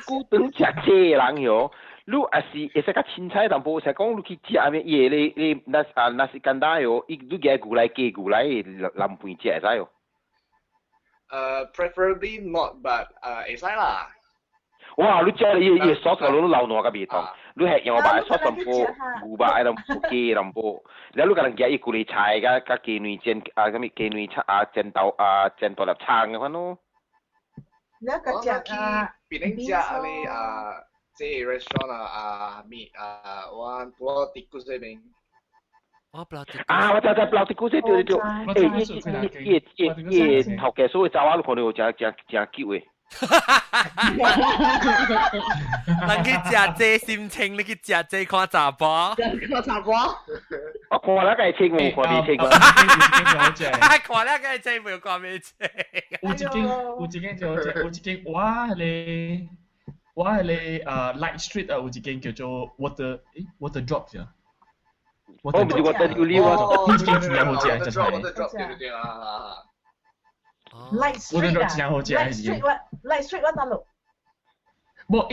古頓食雞人喲。你也是會使較凊彩淡薄，才講你去食咩嘢你那是簡單喲，你夾牛奶雞牛奶淋拌食會使喲。Preferably not, but 會使啦。哇！你食你sauce個你流糯個味道，你係用把 sauce 淡薄，牛把愛淡薄雞淡薄，然後你可能夾一古嚟菜甲雞卵煎咁咪雞卵煎豆煎豆粒撐嘅款咯。你個食檳城食你這 restaurant 我布拉迪古這邊。布拉迪。我知布拉迪古這對。頭家所謂查我，你可能有真久誒。人去食這心情，你去食這看查甫。看查甫。我看了個清冇看你清啊。看了個清冇看你清。有一間哇你。我係你Light Street 有一間叫做 Water Drop 啫。唔係 Water Drop，呢間真係好正，真係。Light Street 真係好正。Light Street 我路。冇，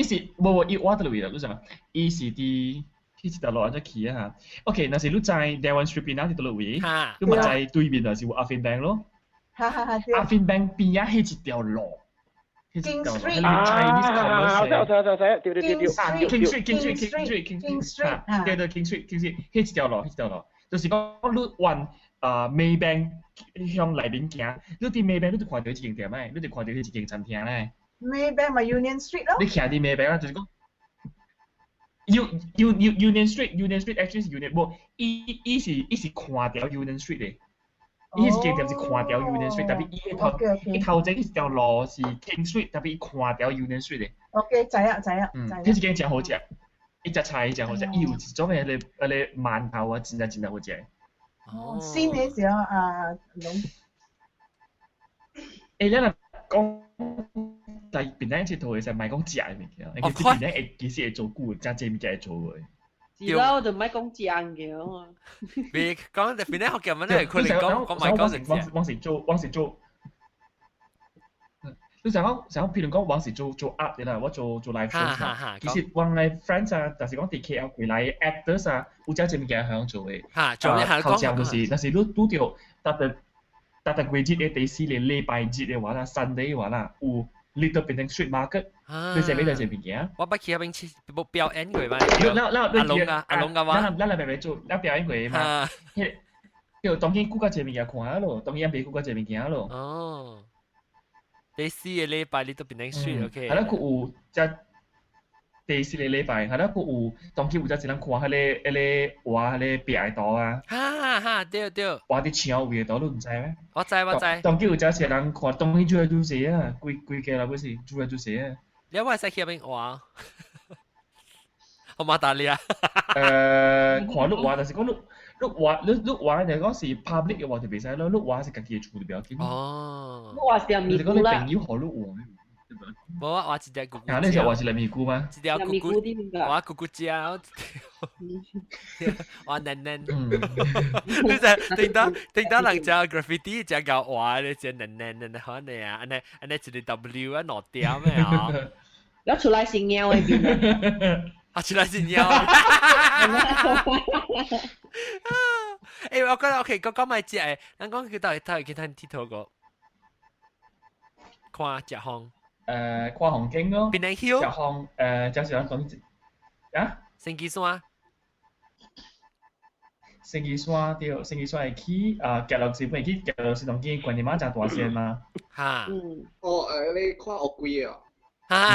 我得路啦，你知嘛？伊是啲條路安怎去啊？ OK， 那是你在 Dewan Street 邊啊？條路位，你咪在對面就是阿芬 bank 咯。阿芬 bank 邊啊，係一條路。King Street Chinese commerce 對 King Street 對 King Street 迄條路，就是講你往Maybank 向內面行，你喺 Maybank 你就看到一間店咧，你就看到迄一間餐廳咧。Maybank 咪 Union Street 咯。你行喺 Maybank 啦，就是講 Union Street actually 是 Union， 無伊是看條 Union Street 嘅。伊迄間店是看條 Union Street， 特別伊頭前迄條路是 King Street， 特別伊看條 Union Street 嘅。OK，知啊。迄一間真好食，伊隻菜真好食，伊有一種迄個饅頭啊，真係好食。新嘅時候龍。你若講在檳城佚佗嘅時候，唔係講食嘅物件，其實檳城其實會做久，真濟物件會做嘅。是啦，我就唔係講食嘅嘛。別講檳城福建話咧，佢哋講唔係講食食。往時做，你想講，譬如講往時做 art 嘅啦，我做 live show 其實往嚟 friends 啊，但是講啲 KL 回來 actors 啊，有真濟物件響做嘅。頭先就是，但是你拄着特季節嘅第4個禮拜節嘅話啦 ，Sunday 嘅話啦，有 Little Penang Street Market， 你食咩就食物件。我不去嗰邊去表演過嘛。阿龍嘅話，咱咪做，咱表演過嘛。叫當然顧家濟物件看咯，當然未顧家濟物件咯。哦。第4個禮拜Little Penang Street，OK。係啦，佢有即第4個禮拜，係啦，佢有當然有只人看迄個畫迄個壁圖啊。對。畫啲牆位度，你唔知咩？我知。當然有只人看，當然做嚟做事啊，規家啦，嗰時做嚟做事啊。你話使去邊畫？我馬達利啊。看你畫，但是講你畫就講是 public 嘅話就袂使咯，你畫是家己嘅厝就比較緊。哦。你畫是咪姑啦？你朋友學你畫。冇啊，我一隻姑姑。你就話是兩米菇嗎？一條姑姑，我姑姑隻，我嫩。你就聽到人講 graffiti 就講哇，你隻嫩可能啊，安尼一個 W 啊，落掉咩啊？你出來是貓嘅邊啊，出來是貓。我覺得 OK，講埋隻誒，咱講佢到底其他佚佗個，看隻風。看風景咯，檳城 Hill， 隻風就是講啊，聖基山，聖基山對，聖基山係去夾落時本去夾落時當見觀音媽真大線嘛。嚇。你看鱷龜啊？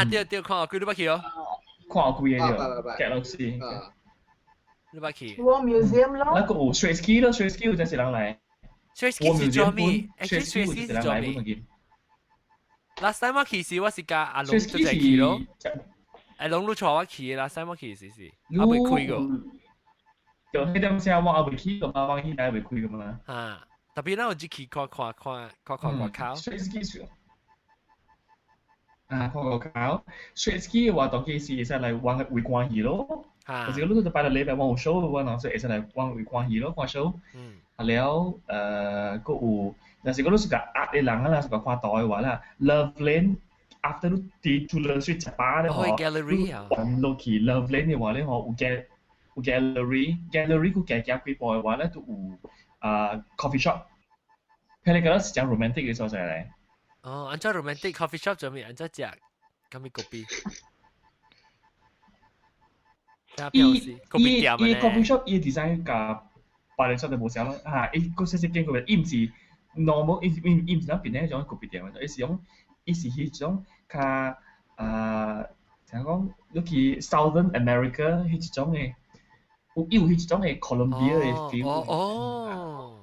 對，看鱷龜你捌去哦？看鱷龜嘅對，夾落時。你捌去？我 museum 咯。那個有 Straight Ski 咯，Straight Ski 有陣時人嚟。Straight Ski 是做咩？Straight Ski 是做咩 ？Last time 我去時我是甲阿龍都在去咯。阿龍都帶我去，last time 我去時，我未開過。就迄點時我未去過嘛，我現在未開過嘛。啊，特別咱有只去看靠。Straight Ski 啊，看Straight Ski 嘅話，當其時會使嚟往回關係咯。但是嗰度就擺到禮拜往有 show 嘅話，嗱，所以會使嚟往回關係咯，看 show。了個有，但是嗰度是個壓嘅人啦，是個看台嘅話啦 ，Love Lane after 你跌出嚟去食飽咧，去 gallery 啊，落去 Love Lane 嘅話咧，有 gallery 佢行幾步嘅話咧，都有coffee shop， 佢哋覺得是講 romantic 嘅所在嚟。哦，按照 romantic coffee shop 做咩？按照食咁嘅咖啡。伊 coffee shop 伊 design 甲巴黎出就冇寫咯，個細細間個伊唔是 normal， 伊唔是那邊咧種咖啡店，伊是迄種較怎講？你去 Southern America 迄一種嘅，有迄種嘅 Colombia 嘅 feel。哦。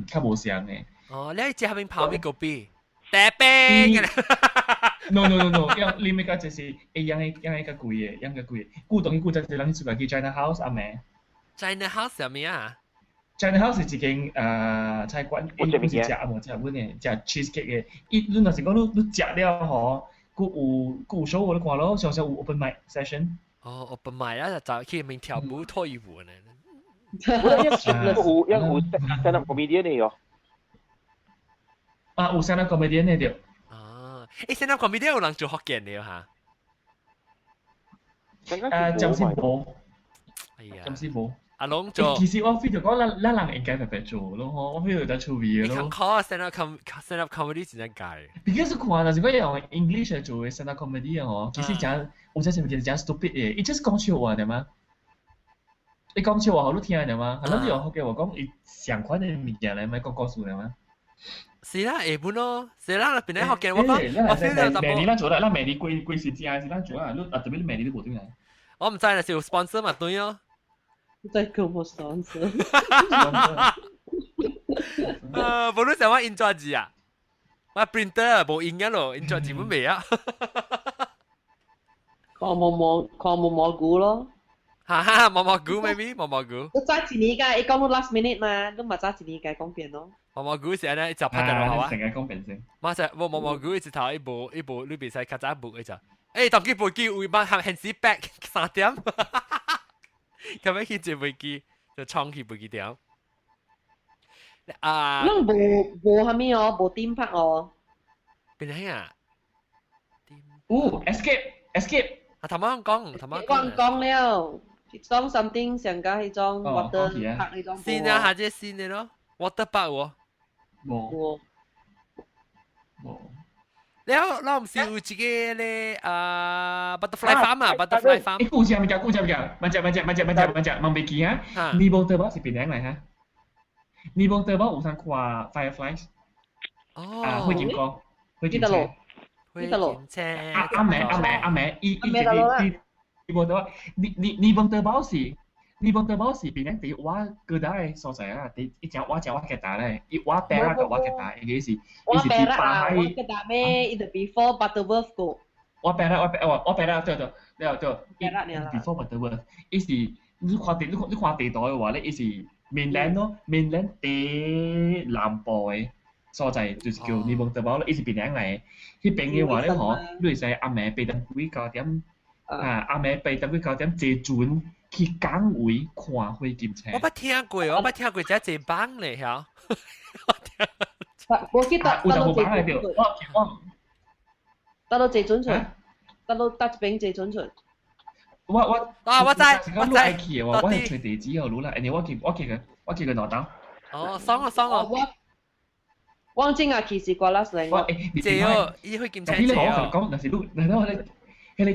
較無像嘅。哦，你喺只下面泡咩咖啡？大冰嘅。No， 你咪講就是樣嘅較貴嘅，樣較貴。古東古陣時人去去 China House 阿妹。China House 係咩啊 ？China House 係一間菜館，伊唔是食啊無食本嘅，食 cheesecake 嘅。你若是講你食了吼，佫有 show 你看咯，常常有 open mic session。哦 ，open mic 啊，就去面跳舞脫衣舞呢。有 stand up comedian 嘅喲。有 stand up comedian 嘅對。stand up comedian 有人做福建嘅嚇。暫時冇。哎呀，暫時冇。阿龍做。其實我非常講，咱人應該特別做咯，我非常得趣味嘅咯。你講 stand up comedy 是點解？Because 看，但是我用 English 做嘅 stand up comedy 啊，其實講有陣時咪講 stupid 嘅，伊 just 講笑話，對嗎？你講笑話好多聽對嗎？係咯，你用福建話講，伊上款嘅物件嚟，咪講故事對嗎？是啦，下本咯，是啦，那邊咧福建我講，我先就明年咱做啦，咱明年貴時間是咱做啊，你特別你明年都冇對嚟。我唔知啦，是有 sponsor 嘛對咯。再叫我 sponsor。無論想我印抓字啊，我 printer 冇印嘅咯，印抓字本未啊。看蘑菇咯。哈哈，蘑菇 maybe 蘑菇。你揸錢㗎，你講到 last minute 嘛，你咪揸錢㗎講變咯。蘑菇是安尼，就拍電話啊。成日講變性。馬上蘑菇一直頭一部你比賽較早部嘅就，當佢部機會幫行 hands back 3點。咁樣去接飛機就衝去飛機點。咱無蝦米哦，無點拍哦。邊樣啊？Escape。頭先講了，迄種 something 上加迄種 water park 迄種。新啊，下隻新嘅咯 ，water park 喎。冇。เรา唔是有一個咧butterfly farm 啊 ，butterfly farm。顧住問未記啊？尼泊爾堡是邊樣嚟哈？尼泊爾堡有通看 fireflies。哦。會見過。會見車。阿妹，伊尼泊爾堡，尼泊爾堡是。尼泊爾堡是邊樣地畫嗰度嘅所在啊？一隻畫嘅大咧，伊畫白啦個畫嘅大，伊是白啦畫嘅大咩？伊就 before Butterworth 個。畫白啦，對。before Butterworth， 伊是你看地圖嘅話咧，伊是mainland咯，mainland 地南部嘅所在就是叫尼泊爾堡咯，伊是邊樣嚟？迄邊嘅話咧，你會使阿妹背等幾九點，阿妹背等幾九點坐船。去港位看火箭車。我捌聽過，只坐板嚟嚇。我記得有坐板嚟條，搭到坐準出，搭邊坐準出。我知。我愛去嘅喎，我係隨地址後路啦。誒，我記個攞到。哦，爽啊！我正啊，其實過啦成。借哦，伊火箭車借哦。講，但是你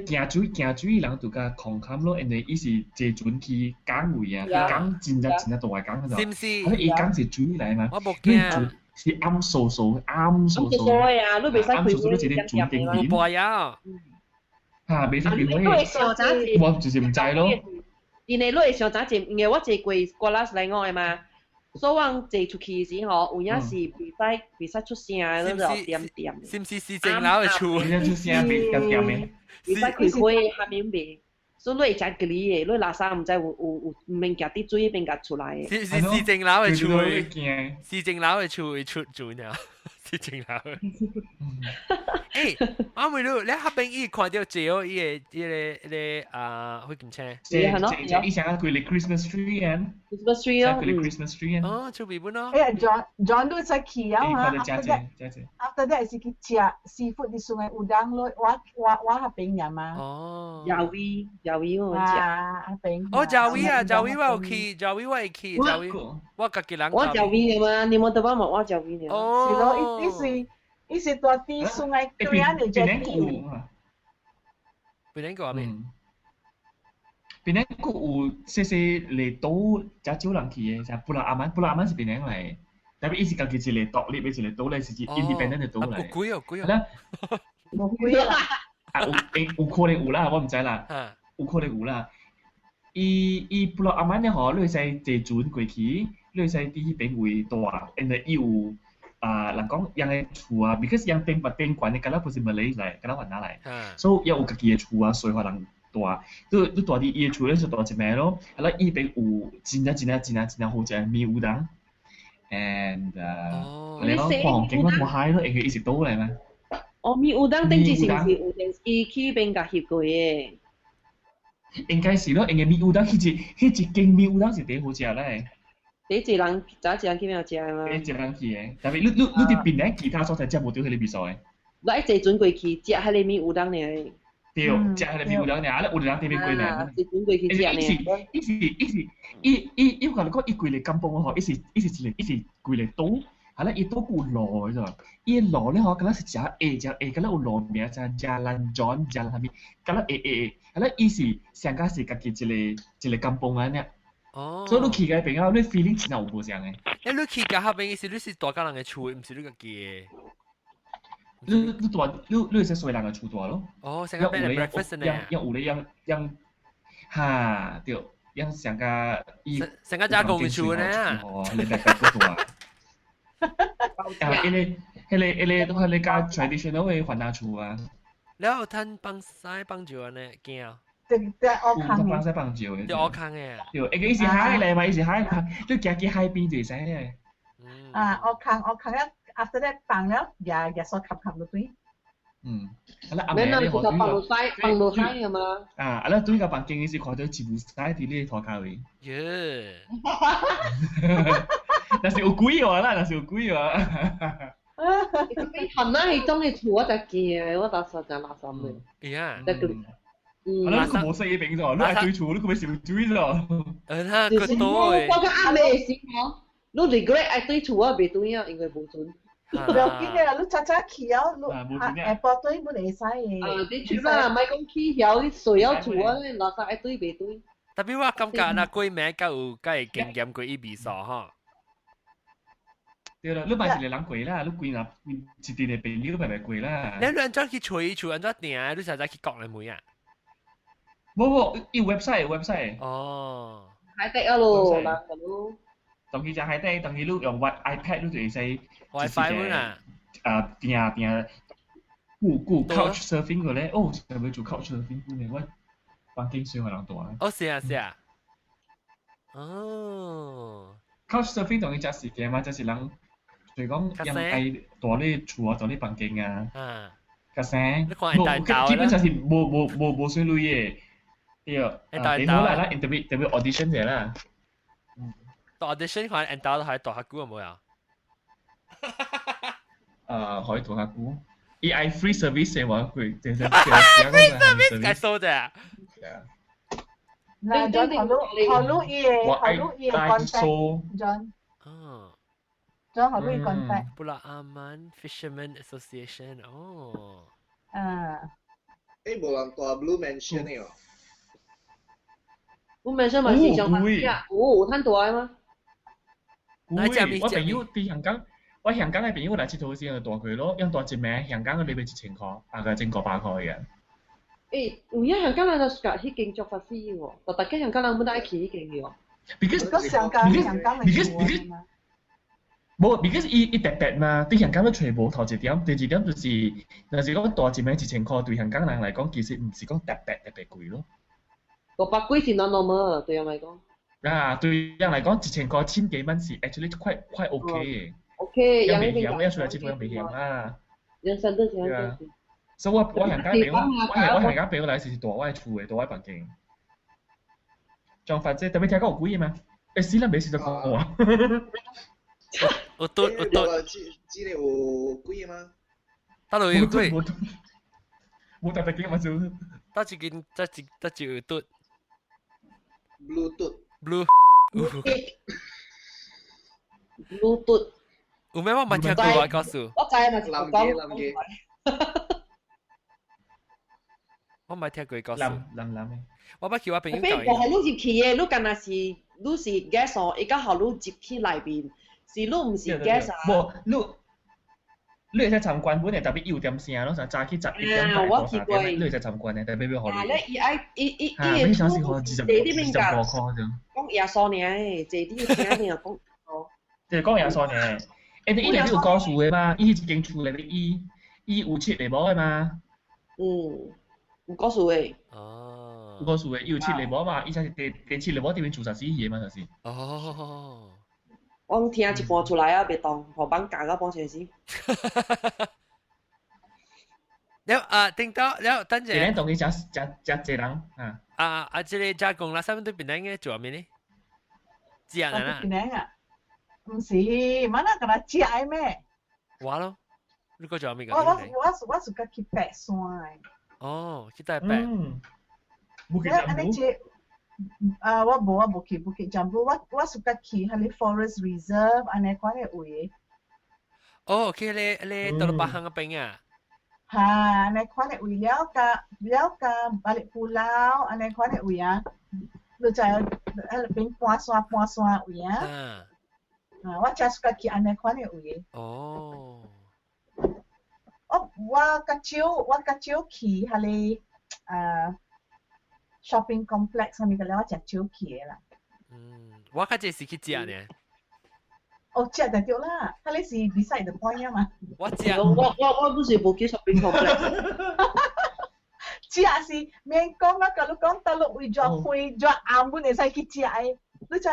行水人就甲狂砍咯，因為伊是坐船去港位啊，港真大嘅港嗰度。是唔是？伊港是水嚟嘛？我冇驚。是暗掃掃啊！你未使開水你直接轉定面。冇啊！嚇，未使變開。我就是唔制咯。因為你會想早前，因為我坐過過拉斯嚟我嘅嘛，所以我坐出去時候，有影是袂使出聲，嗰就點點。是唔是市政樓嘅厝？會出聲別點點嘅。袂使開開下面賣，所以你會真嗰啲嘅，你垃圾唔知有唔明夾啲水邊夾出來嘅。是市政樓嘅厝，市政樓嘅厝會出轉啊！市政樓。誒，我未รู้你下邊伊看到最後伊個啊，會點稱？即以前啊，佢哋 Christmas tree 啊 ，Christmas tree 咯，佢哋 Christmas tree 啊。哦，出邊本咯。John 都在去啊嘛。After that 是去食 seafood 啲餸嘅udang 咯，我下邊人嘛。哦。魷魚我食。啊，下邊。哦，魷魚我有去，魷魚我會去，魷魚我自己人。我魷魚嘅嘛，你冇得幫忙我魷魚嘅。哦。是咯，伊是大啲餸嘅，佢人嚟做啲。邊個啊？邊？邊個有細細嚟島，真少人去嘅，就布拉阿曼是邊個嚟？但係伊是家己一個獨立嘅一個島嚟，是 independent 嘅島嚟。有貴哦，貴哦。啦，冇貴啦。啊有可能有啦，我唔知啦。有可能有啦。伊布拉阿曼咧，嗬，你會使坐船過去，你會使啲迄邊位大，然後伊有。人講人嘅厝啊 ，because 人邊關嘅，咁啦，不是Malay嚟，咁啦雲南嚟，所以有家己嘅厝啊，所以話人大，都大啲伊嘅厝咧就大一咩咯，係啦，伊邊有真好食米烏冬 ，and 你講環境乜冇閪咯，應該一直都嚟咩？哦，米烏冬頂之前是有電視去邊架翕過嘅，應該是咯，因為米烏冬迄一間米烏冬是幾好食咧。第一人早一人去邊度食嘛？第一人去嘅，但係你啲邊咧其他所在食冇到佢哋比賽嘅。我一坐船過去食迄個米烏冬咧。對，食迄個米烏冬咧，啊，有人特別貴咧。坐船過去食咧。伊講伊貴嚟金邦嗬，伊是貴嚟島，係啦，伊島有路嘅啫。伊路咧嗬，咁啦是食咁啦有路名就Jalan John Jalan 下面，咁啦係啦，伊是上家是家己一個金邦啊呢。哦，所以你去嘅邊啊，你 feeling 真係有唔同嘅。你去嘅下邊意思，你是大家人嘅厝，唔是你家己嘅。你係細人嘅厝大咯。哦，成個 bed and breakfast 呢？有咧，嚇，對，有成個成個加工嘅厝呢？哦，你大家都大。你家 traditional 嘅雲南厝啊。你有攤幫曬幫住呢？驚？即我坑嘅，幫曬幫住嘅。即我坑嘅。對，伊是海嚟嘛，伊是海，你行去海邊就會使嘅。我坑一 after that 放了，也所冚到對。係啦，阿妹你學對放落海嘅嘛。係啦，對個房間是看到全部曬喺你頭殼位。耶！但是有貴喎啦，但是有貴喎。雲南係種嘅厝我就驚，我打實在垃圾嘅。係啊。你個冇識嘢餅咗，你係對厝，你個咪少追咗。個多誒。我個阿妹先講，你 regret 係對厝我未對啊，因為冇準。唔要緊嘅，你早去啊，你下晡對唔會使嘅。你出啦，咪講去曉，你誰有厝啊？垃圾係對未對？特別我感覺那貴名夠會經驗過一比數哈。對啦，你買一個人貴啦，你貴啦，一啲嘅朋友咪貴啦。你安怎去吹厝，安怎訂？你實在去國內妹啊？冇，要 website。哦。海底啊咯，嗱咁咯。當佢就海底，當佢你用 iPad 你就會使 WiFi 喎啊。訂顧 couch surfing 嘅咧，哦，係咪做 couch surfing 嘅？我環境上係人多啊。哦，是啊。哦。couch surfing 當佢只時間嘛，就是人，譬如講人係大咧厝啊，大咧房間啊。個聲。基本上是冇水類嘅。對，你好啦，interview audition 嘅啦。audition 可能 enter 都係讀下估有冇啊？可以讀下估。AI free service 嘅話，佢free service 計數啫。嗱，再學錄嘢 contact。再學錄嘢 contact。布拉阿曼 Fisherman Association 哦。無人大 Blue Mansion 嘅喎。Blue Mansion 咪是上班呀？有攤大嘅嗎？我朋友喺香港，我香港嘅朋友嚟佚佗時就大佢咯，用大一名香港嘅你咪1000塊，大概整個8塊嘅。有影香港人就講迄間做法師喎，但大家香港人冇得愛去迄間嘅喎。Because 香港人冇，because 伊特別嘛，對香港都全部頭一點，第二點就是，若是講大一名1000塊，對香港人嚟講，其實唔是講特別貴咯。600幾是 normal，對人嚟講。啊，對人嚟講，1000塊千幾蚊是 actually quite OK 嘅。OK，人未險，一出嚟接觸人未險啊。人生都係咁。所以我香港俾我香港俾我嚟是大我厝嘅，大我房間。狀況即係特別聽講有貴嘅嘛？死啦，未試到講我。有對。知你有貴嘅嗎？得落有貴。冇特別嘅嘛就。得一件，得有對。Bluetooth。Bluetooth。有咩我冇聽過我告訴。我知嘛，諗嘅。我冇聽過告訴。諗。我捌去我朋友教。我你入去嘅，你敢若是你是 gas 哦，伊甲互你入去內邊，是你唔是 gas 啊？無，你會使參觀本嚟，特別有點聲咯，就早起11點半到3點，你會使參觀嘅，特別要互你。咧，伊每小時可20塊啫。講耶穌呢？坐啲聽你又講。就講耶穌呢？誒，伊係有告訴嘅嘛？伊係一間厝嚟嘅，伊有切嚟無嘅嘛？有告訴嘅。哦。有告訴嘅，伊有切嚟無嘛？伊才是第切嚟無點樣做實事嘢嘛，就是。哦。我聽一半出來啊，別當學班教到半小時。了聽到了，等陣。別人同佢食人啊！這個加工啦，三分對別人嘅做咩呢？食人啊？別人啊？唔是，乜那個啦食嘅咩？我咯，你個做咩個？我是個去爬山嘅。哦，去大爬。冇去山冇。我冇去jambu，我suka去喺啲 forest reserve，安尼款嘅位。哦，去你到巴行嗰邊啊？嚇，安尼款嘅位了加balik pulau，安尼款嘅位啊，你就喺邊搬山位啊。我真係 suka 去安尼款嘅位。哦。我較少去喺啲shopping complex 上面嘅咧，我食少去嘅啦。我較濟是去食呢。哦，食就對啦，佢哋是 beside the point 啊嘛。我食。我不是冇去 shopping complex。食是免講啦，假如講大陸為咗開咗暗本會使去食嘅，你知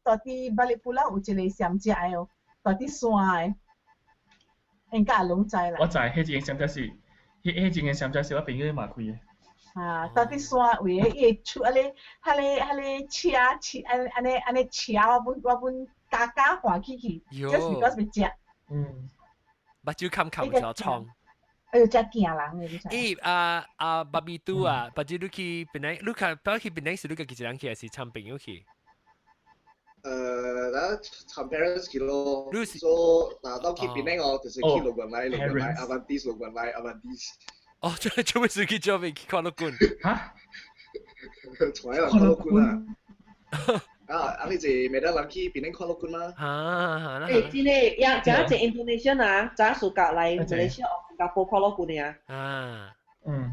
到啲巴里布拉有一個上食嘅哦，到啲山嘅，應該攏知啦。我知，迄間上只是，迄間上只是我朋友嘛開嘅。到啲山位嘅，伊出嗰啲車，安尼車，我本加換去，just because 要食。目睭冚就創。哎呦，真驚人嘅，你知。巴比都啊，巴只你去邊度？你看，不要去邊度時，你個幾人去還是參朋友去？參 parents 去咯。所以到去邊度我就是去陸運來，Avantis 陸運來 ，Avantis。哦，做咩事去做咩？去看陸軍？嚇？從來人看陸軍啊！你係未得人去邊度看陸軍嗎？真係，呀，就一個 Indonesia 啊，就暑假嚟馬來西亞、新加坡看陸軍啊。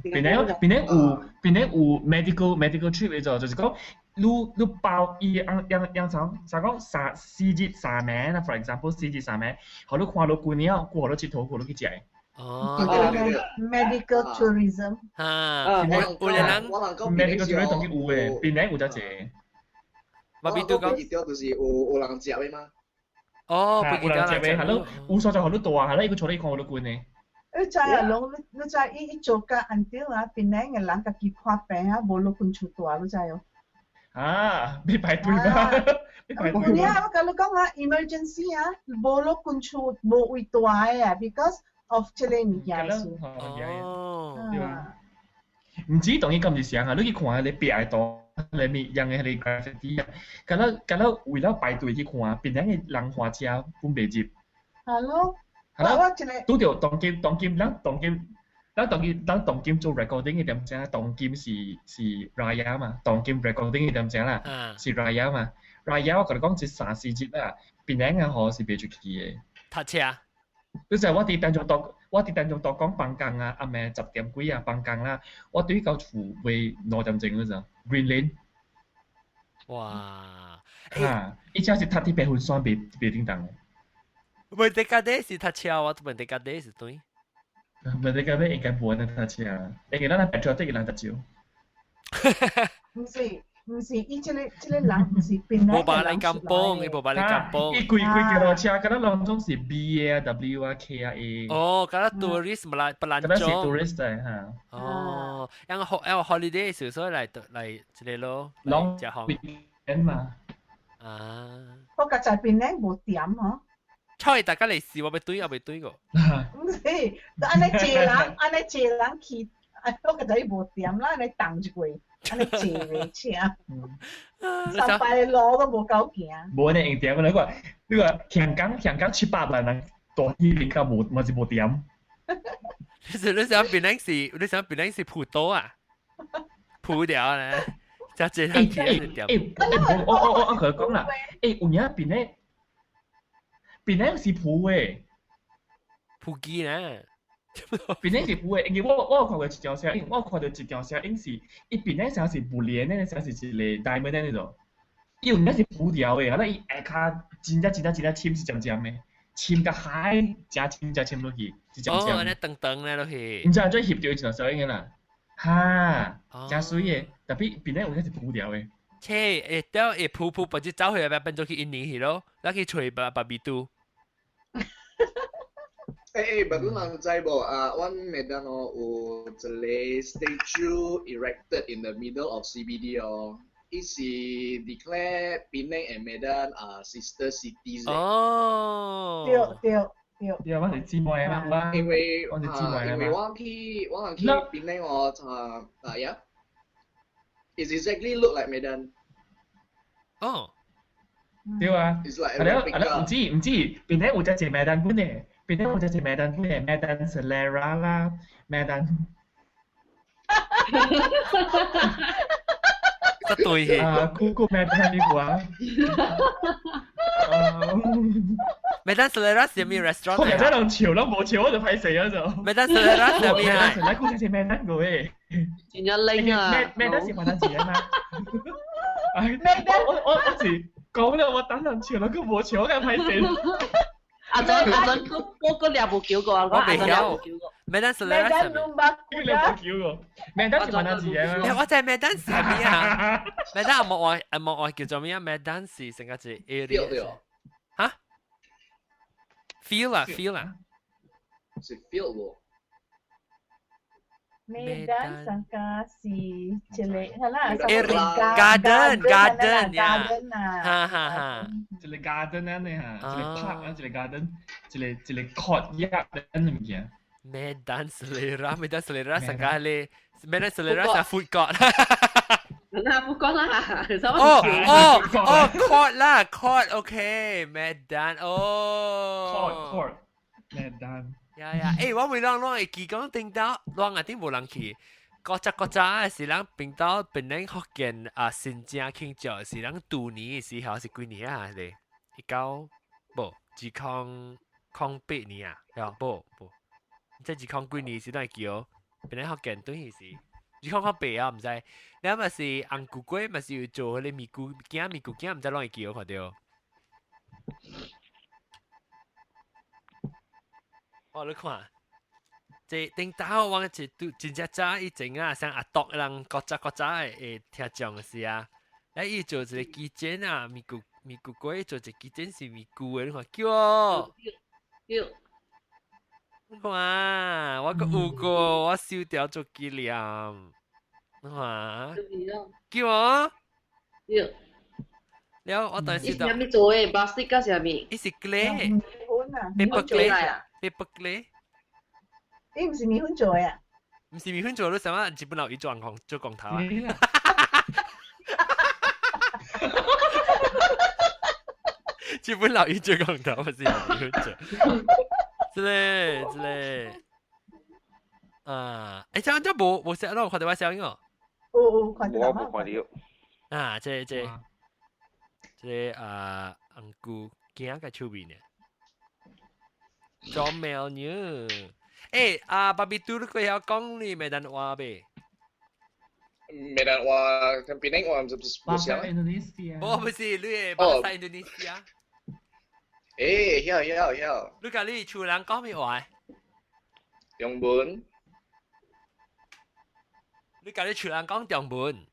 邊度有 medical trip 嘅就係講，你包伊樣講4日3晚啦 ，for example 4日3晚，好你看陸軍了，過好你佚佗，過你去食。medical tourism。有人 medical tourism 當然有嘅，邊度有得食。我邊度講？就是有人食嘅嘛。哦，有人食嘅，係咯，有所在好多大啊，係咯，伊個坐你看好多罐嘅。你知啊，你知伊做甲 until 啊，邊個嘅人家己看病啊，無落罐出大，你知哦。你排隊嘛？你啊，我甲你講啊 ，emergency 啊，無落罐出無位大嘅啊 ，because of 這個物件事。唔止當然咁熱上啊，你去看你壁喺度。你咪人嘅你 graffiti 啊，咁樣為咗排隊去看，邊啲嘅人花車本未接。係咯。都條當劍做 recording 嘅點講？當劍是 Raya 嘛，當劍 recording 嘅點講啦？是 Raya 嘛 ？Raya 我同你講是3、4節啦，邊啲嘅河是別出去嘅。搭車。你就係我哋當我啲等仲當講放工啊，阿咩10點幾啊放工啦，我對到厝為2點鐘嗰陣 ，Green Lane。哇！嚇，依家是搭啲白雲山別叮當。問題架啲是搭車，我問題架啲是對。問題架啲應該冇人搭車啊，因為咱白車得人搭少。唔是，伊這個人唔是邊無把你咁幫，伊無把你咁幫。伊貴條車，嗰啲當中是 B 啊、W 啊、K 啊 A。哦，嗰啲 tourist 不難種。嗰啲是 tourist 嚟嚇。哦，因為 holiday 時所以嚟這裡咯。Long weekend 嘛。啊。我覺在邊咧冇點嗬。菜大家嚟試，我未對個。唔是，安尼借人去，我覺在冇點啦，安尼當一過。安尼坐袂車，上班的路都無夠行。無安尼用點，你個香港700萬人大醫院到冇是無點。你想檳榔是葡萄啊？葡掉咧，就這樣子點。我同佢講啦，有影檳榔是葡誒，葡機咧。檳榔是葡誒，因為我看過一條聲音，是伊檳榔像是不連的，像是一個 diamond 那種，伊有影是葡條誒，後來伊下骹真正深是尖尖的，深甲海真深落去，是尖尖。哦，安尼長長咧落去。唔知啊，再翕到一條聲音啦，哈，真水嘅，特別檳榔有影是葡條嘅。切，掉葡不就走去變做去印尼去咯，咱去吹巴比都。不過人知無阮Medan有一個 statue erected in the middle of CBD 伊是 declare Penang and Medan sister cities 哦，對，我係姊妹啦，因為我係姊妹啦。我去Penang yeah it's exactly look like Medan 哦，對啊，it's like 唔知檳榔有隻係Medan館嘅。邊啲我就係Medan Selera 啦，Medan。得對嘅。Google Medan 呢個啊。Medan Selera 係咩 restaurant？我而家能潮咯，冇潮我就快死咗就。Medan Selera 係咩啊？Medan Selera 估係 Medan 個誒。真係拎啊！Medan 是華南字啊嘛。我是講咗我等人潮咯，佢冇潮我梗係快死。阿珍嗰你有冇叫過啊？我未有。Medan Selera 係咩？你冇叫過。Medan 是華南字啊嘛。我就係 Medan 係咩啊 ？Medan 冇我叫做咩啊 ？Medan 是成個字 area。嚇 ？Feel 啊。是 feel 喎。Medan sangka si Cile, hala, garden ya. Ha. Cile garden 啊，你嚇，Cile park 啊，Cile garden，Cile court 一咁嘅。Medan Selera sangka le Medan Selera sa food court. 那food court 啦，court 啦 ，court OK Medan court Medan。呀，我未讓會記講聽到，讓阿啲無人去，國家是人變到本來福建新疆慶祝是人2年嘅時候是幾年啊？你19不208年啊？係不，即係208年是都係叫本來福建對係是208啊？唔知，你咪是紅菇粿咪是要做嗰啲米菇驚，唔知讓佢叫看到。你看，這頂到我一都真正早以前啊，像阿獨人國家誒聽講是啊，伊做一個基煎啊，米菇粿做一個基煎是米菇誒，你看叫哦。你看，我個有過，我燒掉做紀念。你看，叫哦。了，我當時就。伊是咩做誒 ？plastic 嗰是咩？伊是 clay。paper clay。paper clay， 伊唔是米粉做嘅啊？唔是米粉做，你想下日本佬伊做光頭啊？日本佬伊做光頭，唔是米粉做。之類。這樣冇寫咯，看到我聲音哦。看到。我冇看到。啊，這紅菇驚個手邊呢？做咩呢？巴比杜你佢有講你咪等話唄。Medan 話跟邊啲話唔Bahasa Indonesia. 不是，你係巴塞印度尼西亞。曉。你講你厝人講咩話？中文。你講你厝人講中文。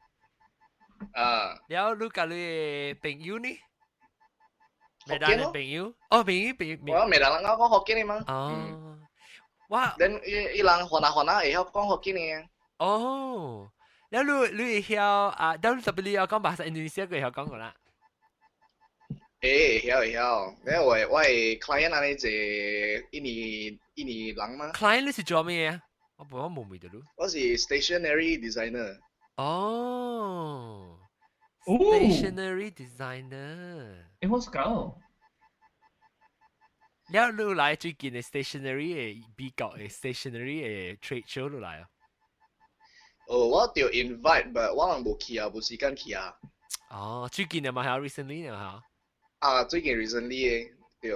然後你講你朋友呢？福建咯。朋友，我未人講福建嘅嘛。哇！等伊人河南會曉講福建嘅。แล้วรู้เฮียวแล้วสับปะรด講ภาษาอินโดนีเซียก็เฮียว講過啦。曉，因為我係 client 安尼一印尼人嘛。client 你是做咩啊？我冇味道咯。我是 stationery designer。stationery designer。我是搞。แล้ว你來最近嘅 stationery 嘅比較嘅 stationery 嘅 trade show 你來啊？我就 invite，但我人冇去啊，冇時間去啊。最近啊嘛，係 recently 啊嚇。最近 recently 嘅，對。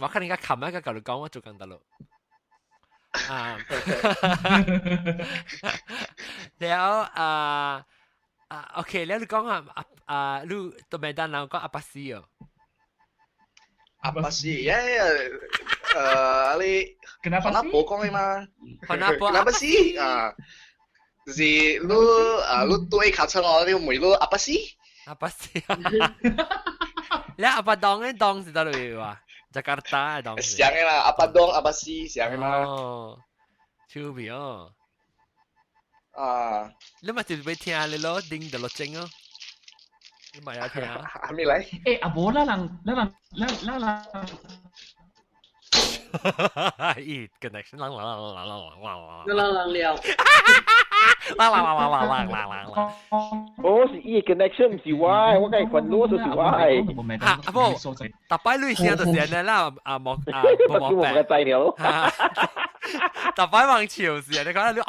我看你而家琴日而家同你講，我做緊得咯。แล้วOK，แล้ว你講你ตัวแม่ด้านเราก็阿巴斯哦。阿巴斯，你Kenapa sih？冇講嘅嘛？ Kenapa sih？就是你對卡車我你問你阿巴斯？阿巴斯。แล้ว阿巴當嘅當是到底話？Jakarta 嘅當。上嘅啦，阿巴當阿巴斯上嘅嘛。超別哦。你咪就俾聽你咯，叮到落精哦。你咪有聽啊？還沒來。阿伯，咱人。connection 啦。我是伊 connection 唔是我，我梗係煩惱就是我。阿伯，大擺你先就先啦，冇冇仔了。大擺望潮時，你講你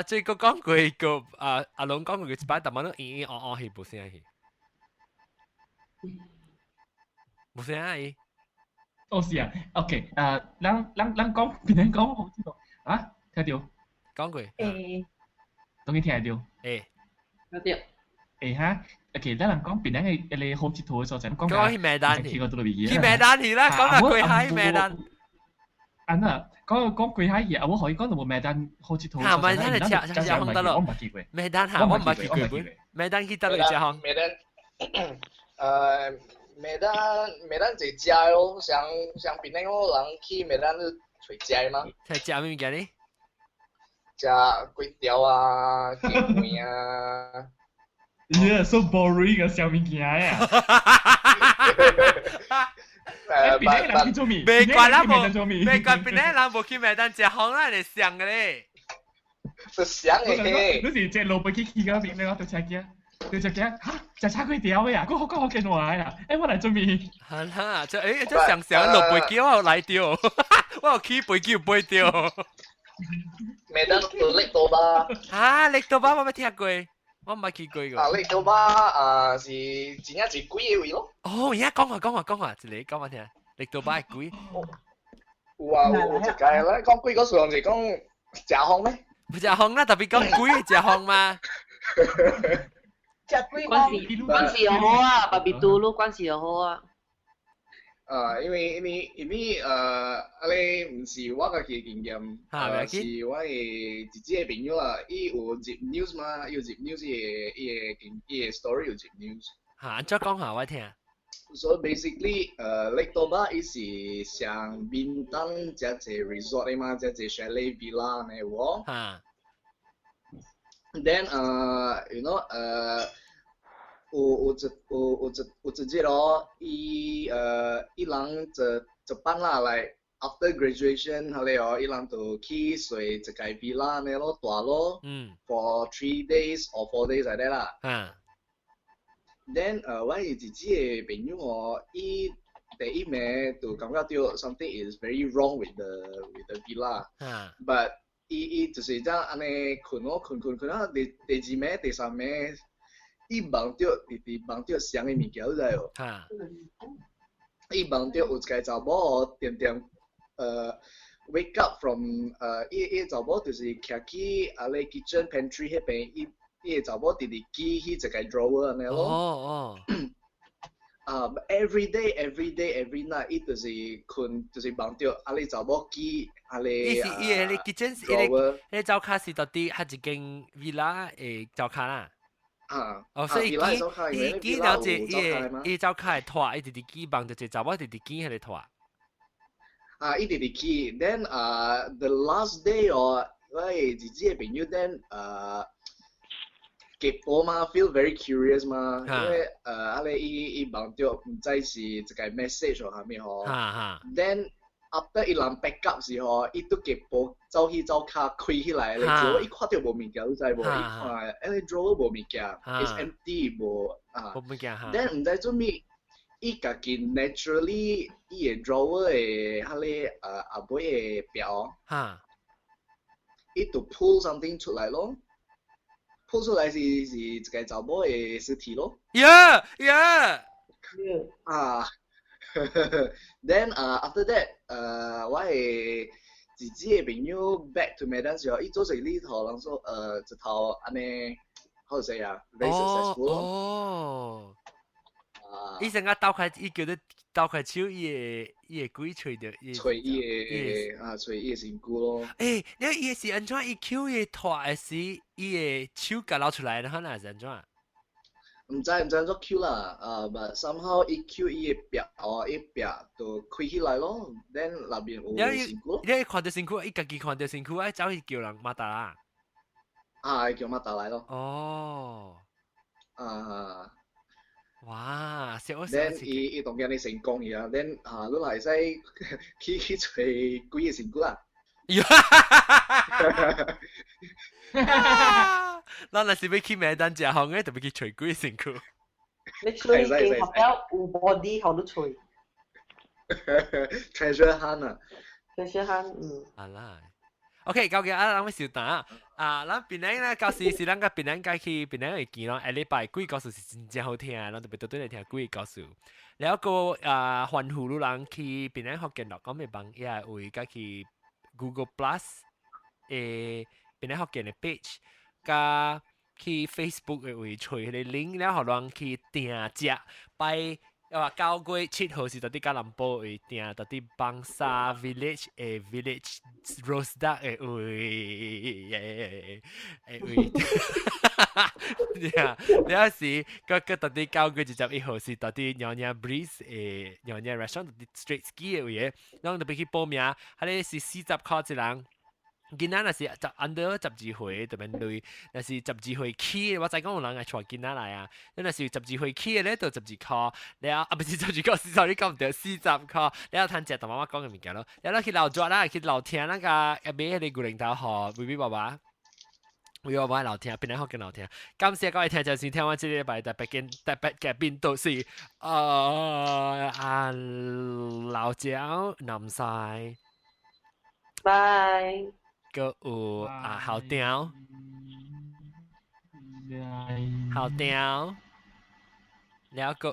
最個講句個阿龍講句一擺，但係都係冇聲氣，冇聲氣。是啊 ，OK，咱講，別人講好知道啊，聽到？講句。當然聽到。聽到。哈 ，OK，咱人講別人嘅好接圖嘅所在，講去咩單？去嗰度嚟嘅。去咩單去啦？講下去咩單？講貴閪嘢，我可以講到冇咩單好接圖。咩單你食行得咯？我唔係見過。咩單我唔係見過。咩單去得嚟食行？咩單？每單一食咯，上邊那個人去每單去食嘛。食咩物件呢？食粿條啊，雞飯啊。So boring 嘅小物件呀！邊啲人去做咩？未怪啦冇，未怪邊啲人冇去每單食行啦，你想嘅咧。就想嘅。你是隻路背去嗰邊，你我對車機。你就驚嚇，就炒粿條嘅呀，嗰好見話呀！我嚟做咩？係啦，即上落背叫我嚟掉，我有起背叫背掉。未得到力到吧？力到吧我未聽過，我唔係見過嘅。力到吧是真係是貴嘅位咯。而家講話，一嚟講我聽，力到吧係貴。有一屆啦，講貴嗰時候是講食行咩？唔食行啦，特別講貴食行嘛。關係又好啊，巴比杜魯關係又好啊。因為你唔是我嘅經驗，是我嘅自己嘅朋友啦。伊有接 news 嘛，有接 news 嘅 story 有接 news。再講下我聽。So basically，Lake Toba 伊是上邊當只 resort 嘛，只 chalet villa 呢喎。Then you know有一隻咯，伊人一班啦嚟 after graduation 後嚟哦，伊人就去睡一間 villa 呢咯大咯，for 3 days or 4 days 嚟得啦。Then 我自己嘅朋友哦，伊第一名就感覺到 something is very wrong with the villa，but 伊就是這樣安尼困啊，第二名、第三名，伊望到望到上嘅物件，你知哦？哈，伊望到有一個查某點wake up from 伊查某就是徛去咧 kitchen pantry 迄邊，伊個查某直直記迄一個 drawer 安尼咯。every day night， 伊就是困，就是望到咧查某記咧伊個 kitchen， 伊個灶卡是到底係一間 villa 嘅灶卡啦。所以記了解伊灶卡係拖，伊直直記望到一查某直直記喺度拖。伊直直記 ，then the last day 我自己嘅朋友 then 結果嘛 ，feel very curious 嘛，因為咧伊望到唔知是一個 message 或係咩嗬，then after 伊人 back up 時候，伊都結果走去灶卡開起來咧，結果伊看到無物件，你知無？伊看誒 drawer 無物件 ，is empty 無物件，then 唔知做咩。伊家己 naturally 伊個 drawer 嘅迄個後尾個表，伊就 pull something 出來咯 ，pull 出來是一個查某嘅屍體咯。Yeah. Then after that 我係自己嘅朋友 back to Medan 時候，伊做成呢頭人說一頭安尼 how to say 啊 very successful 咯。伊成日鬥開，伊叫你鬥開手，伊個鬼吹着，吹伊個吹伊個身軀咯。誒，你伊是安怎？伊抽伊拖誒時，伊個手夾撈出來，可能係安怎？唔知安怎 Q 啦，but somehow 伊 Q 伊個壁伊壁就開起來咯。then 內邊有身軀。你看到身軀，伊家己看到身軀，走去叫人馬達啦。叫馬達來咯。哦。哇！小then 伊當然你成功嘅，then 你嚟使去吹鬼嘅身軀啦。咱若是要去麥當食飯嘅，就要去吹鬼嘅身軀。你吹嘅後邊有 body 好多吹。treasure hunt 啊 ，treasure hunt，啊啦。OK， 究竟咱要小打咱檳榔咧，到時是咱個檳榔街去檳榔會見咯。下禮拜鬼故事是真正好聽，咱特別對嚟聽鬼故事。แล้วก็歡呼路人去檳榔學見到，咁咪幫伊係會家去 Google Plus 檳榔學見嘅 page， 加去 Facebook 嘅會隨佢哋 link， แล้ว學人去訂食拜。9月7號是到啲加林波會訂，到啲邦沙 village village roast duck 你有時個到啲9月21號是到啲Nyonya Breeze Nyonya restaurant 到啲 street ski 嘅嘢，然後特別去報名，佢哋是40塊一人。囡仔若是under 12歲，特別類，若是12歲起，我再講有人係帶囡仔來啊。你若是12歲起嘅咧，就12塊，你啊不是12塊，sorry 講唔對，40塊，你有趁食同媽媽講嘅物件咯。你去樓抓啦，去樓聽那個買迄個古靈頭河 BB 爸爸。我要買樓聽，邊兩學嘅樓聽。感謝各位聽眾先聽完這禮拜特別嘅邊度是老椒南西。拜。個有好調，好調，แล้วก็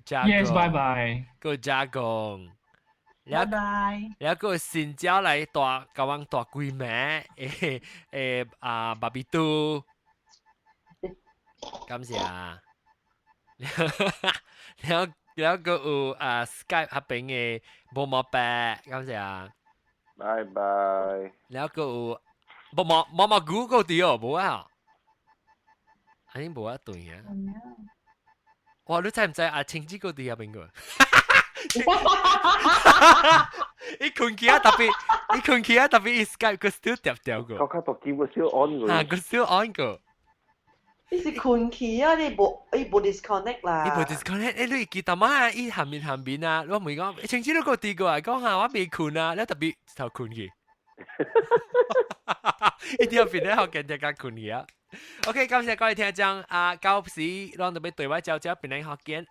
加工 Yes bye bye 個加工 拜拜，แล้วก็新椒嚟大甲阮大龜妹巴比杜，感謝แล้วก็有Skype 合併嘅無毛白，感謝拜拜。แล้วก็冇 Google 啲哦，冇啊，肯定冇一對嘅。哇！你知唔知青椒嗰啲入邊個？伊困起啊特別 Skype 個 still 掉個。我卡讀機會still on 個。個 still on 個。你是困起啊？你冇 disconnect 啦。你冇 disconnect，你記得嘛？伊下面啊，我唔會講，青椒都個啲個啊，講下我未困啊，你特別就困起。一定要變得學緊只間困起啊！ OK， 感謝各位聽眾到時讓特別對話交交變成學見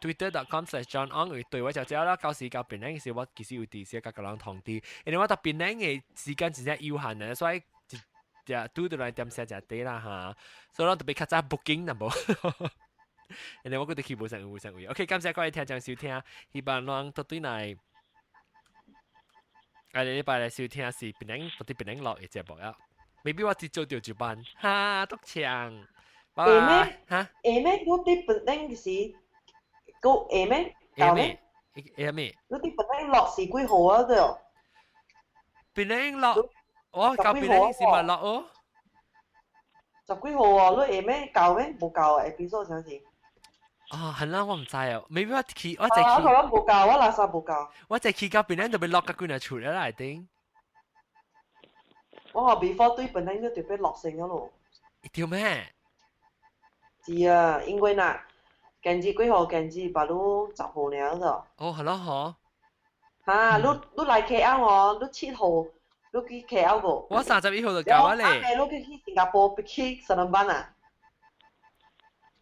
twitter.com/johnong 會對話交交啦，到時交變成嘅時我其實有啲時間個人同啲，因為我特變成嘅時間真係有限啊，所以只拄到来点寫只地啦嚇，所以我特別較早 booking 啦無。然後我覺得佢冇成會。OK， 感謝各位聽眾收聽，希望咱都對嚟。下禮拜嚟收聽是檳榔，到底檳榔落嘅節目啊。maybe 我只做掉一班，哈，督槍。拜拜。嚇？咩？我啲檳榔是個咩？咩？我啲檳榔落是幾號啊？對哦。檳榔落，我教檳榔是咪落哦？10幾號喎，你咩教咩？冇教啊 ，episode 上次。哦，係啦，我唔知啊。maybe 我去，我冇教，我垃圾冇教。我就去教檳榔就被落個幾日出嚟啦，I think。我話 before 對檳榔都特別落成咗咯。條咩？是啊，因為嗱，近至幾號？近至把路10號了咗。哦，係咯，嗬。嚇，你嚟 KL 喎，你7號。你去 KL 個？我31號就教啊你。你去新加坡去上班啊？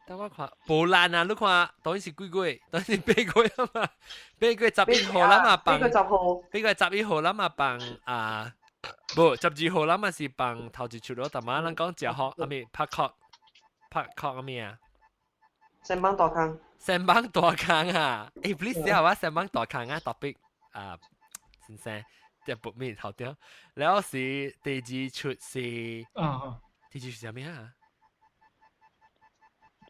等我看，無爛啊！你看，當然是幾月？當然是8月啊嘛。8月11號啦嘛，放。8月11號啦嘛，放啊，無12號啦嘛是放頭一出咯。但係咱講食學，阿咪拍殼阿咪啊？成班大坑。成班大坑啊！誒 ，please 試下我成班大坑啊 topic 啊，先生。即係撥面頭掉，แล้ว是第二出是第二出是咩啊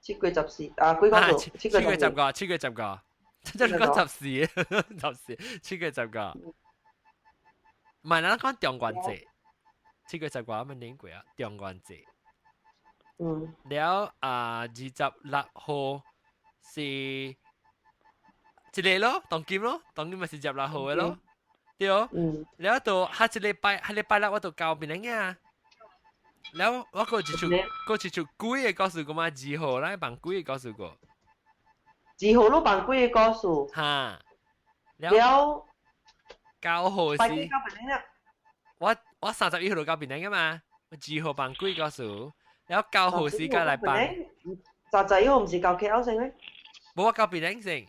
？7月14啊，幾個數？7月10個，真係講14，7月10個。唔係，咱講中元節，7月10個乜年過啊？中元節。แล้ว26號是一個咯，當今咯，當今咪是26號嘅咯。對哦，แล้วตัว下一禮拜六我就教檳榔啊，แล้ว我個一出幾嘅告訴過嘛，2號啦，放幾嘅告訴過，2號都放幾嘅告訴，嚇，แล้ว9號是，教檳榔啊，我31號就教檳榔噶嘛，我2號放幾嘅告訴，แล้ว9號是個禮拜，31號唔是教 KL 成咩？冇我教檳榔成。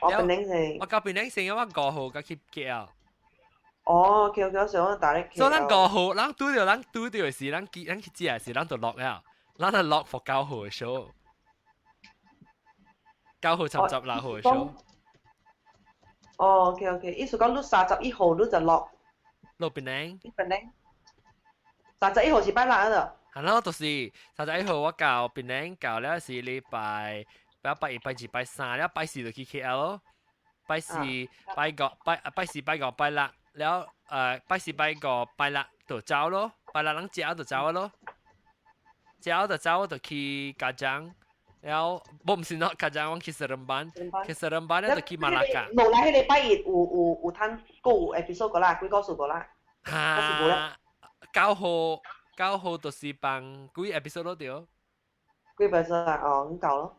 我檳榔城，我教檳榔城，因為5號甲去 KL。哦，KL 上我打咧 KL。所以咱5號，咱拄到嘅是，咱去食嘅是，咱就落了，咱就落for 9號嘅 show。9號36號嘅 show。哦，OK，意思講你31號你就落。落檳榔。檳榔。31號是拜六啊？係咯，就是31號我教檳榔，教了是禮拜。拜1、拜2、拜3，แล้ว拜4就去 KL 咯。拜4、拜5、拜4、拜5、拜6，แล้ว拜4、拜5、拜6就走咯。拜6咱食就走咯。食就走就去嘉章，แล้วบ่唔是เนาะ嘉章我去สลัมบันแล้ว就去馬拉加。落嚟禮拜日有攤個 episode 個啦，幾個數個啦。9號就是放幾 episode 咯對。幾 episode 啊？哦，咁夠咯。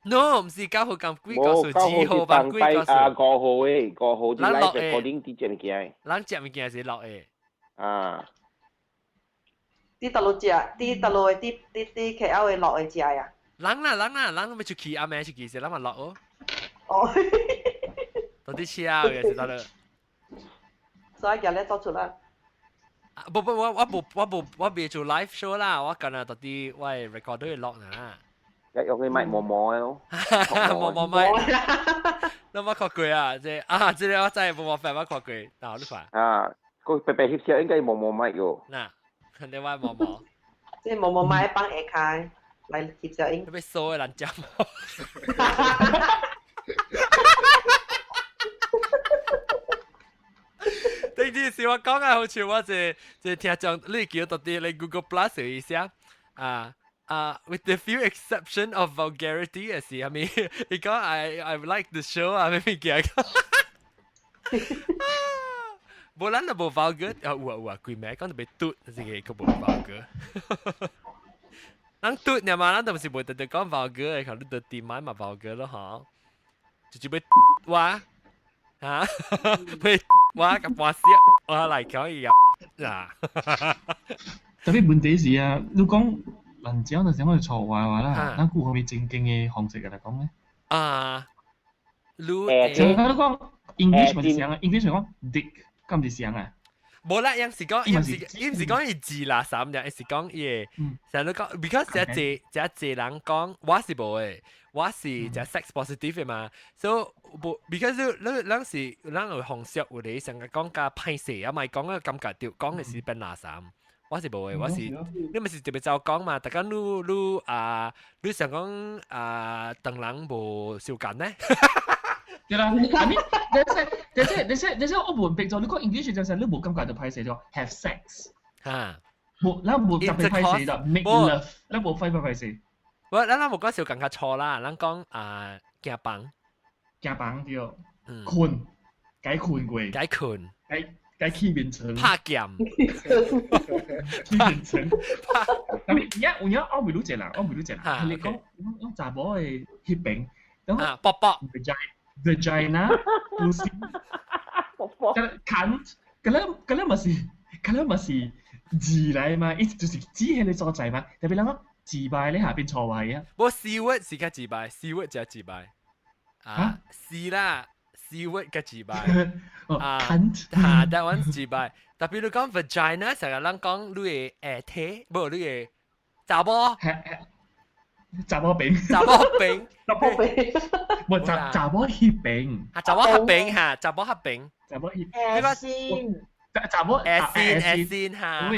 No， 唔是9號咁幾個數，2號放幾個數。5號誒，5號啲 live recording 啲隻物件。咱隻物件是落誒。啊。啲大陸隻，啲大陸嘅啲 KL 嘅落嘅隻啊。咱咪出去啊，咪出去時，咱咪落哦。哦。到啲車嘅是得啦。所以今日做出啦。我未做 live show 啦，我今日到啲喂 record 都要落啊。用啲麥磨磨咯，磨麥，你冇學過啊？即係我真係冇學冇學過，嗱呢塊啊，個白白協協應該磨麥嘅。嗱，你話磨，即係磨麥幫下開嚟協協應。你俾掃嘅人針。第二時我講嘅好似我即聽眾，你叫到啲你 Google Plus 嘅意思啊。with the few exception of vulgarity, I mean, I like the show, maybe kaya Bolan na bo vulgar, kui me kan be tut sige ko bo vulgar. Nang tut niya man na si bo de kan vulgar, kan de ti mai ma vulgar lo ha. Ju be wa ha be wa ka pa sia wa lai kao ya. Tapi 問題是啊，你講。人之後就想我哋錯話啦，咱顧後面正經嘅方式嚟講咧。你就係講 English 咪是想啊 ，English 咪講 dick，咁是想啊。冇啦，有時講，有時講伊字啦，三日，有時講伊，成日都講 ，because 一人講，我是冇誒，我是就 sex positive 嘅嘛，所以冇 because 嗰時咱有紅色有你成日講加歹勢，啊咪講個感覺掉講嘅是變垃圾。我是冇誒，我是你咪是特別就講嘛，大家你想講鄧人無少緊呢？對啦，I mean，但係我換變咗，你講 English 就係你冇感覺到歹勢咗 have sex 嚇，冇你冇特別歹勢就 make love，你冇揮歹勢。我咱冇講少更加錯啦，咱講行房對，困解困過，解困。解氣面層，拍劍，氣面層，但係而家我未รู้จัก啦，你講查某嘅血病，咁卜卜 vagina， pussy， cunt，咁樣咪是字嚟嘛，意思就是指喺你所在嘛，特別諗自敗你下邊錯位啊，我 C word 是個自敗 ，C word 就係自敗，是啦。C word 嘅自敗that one 自敗。特別你講 vagina 成日人講你嘅下體，唔你嘅查某病，唔查某血病，查某黑病嚇，查某黑病，下線，查某下線嚇，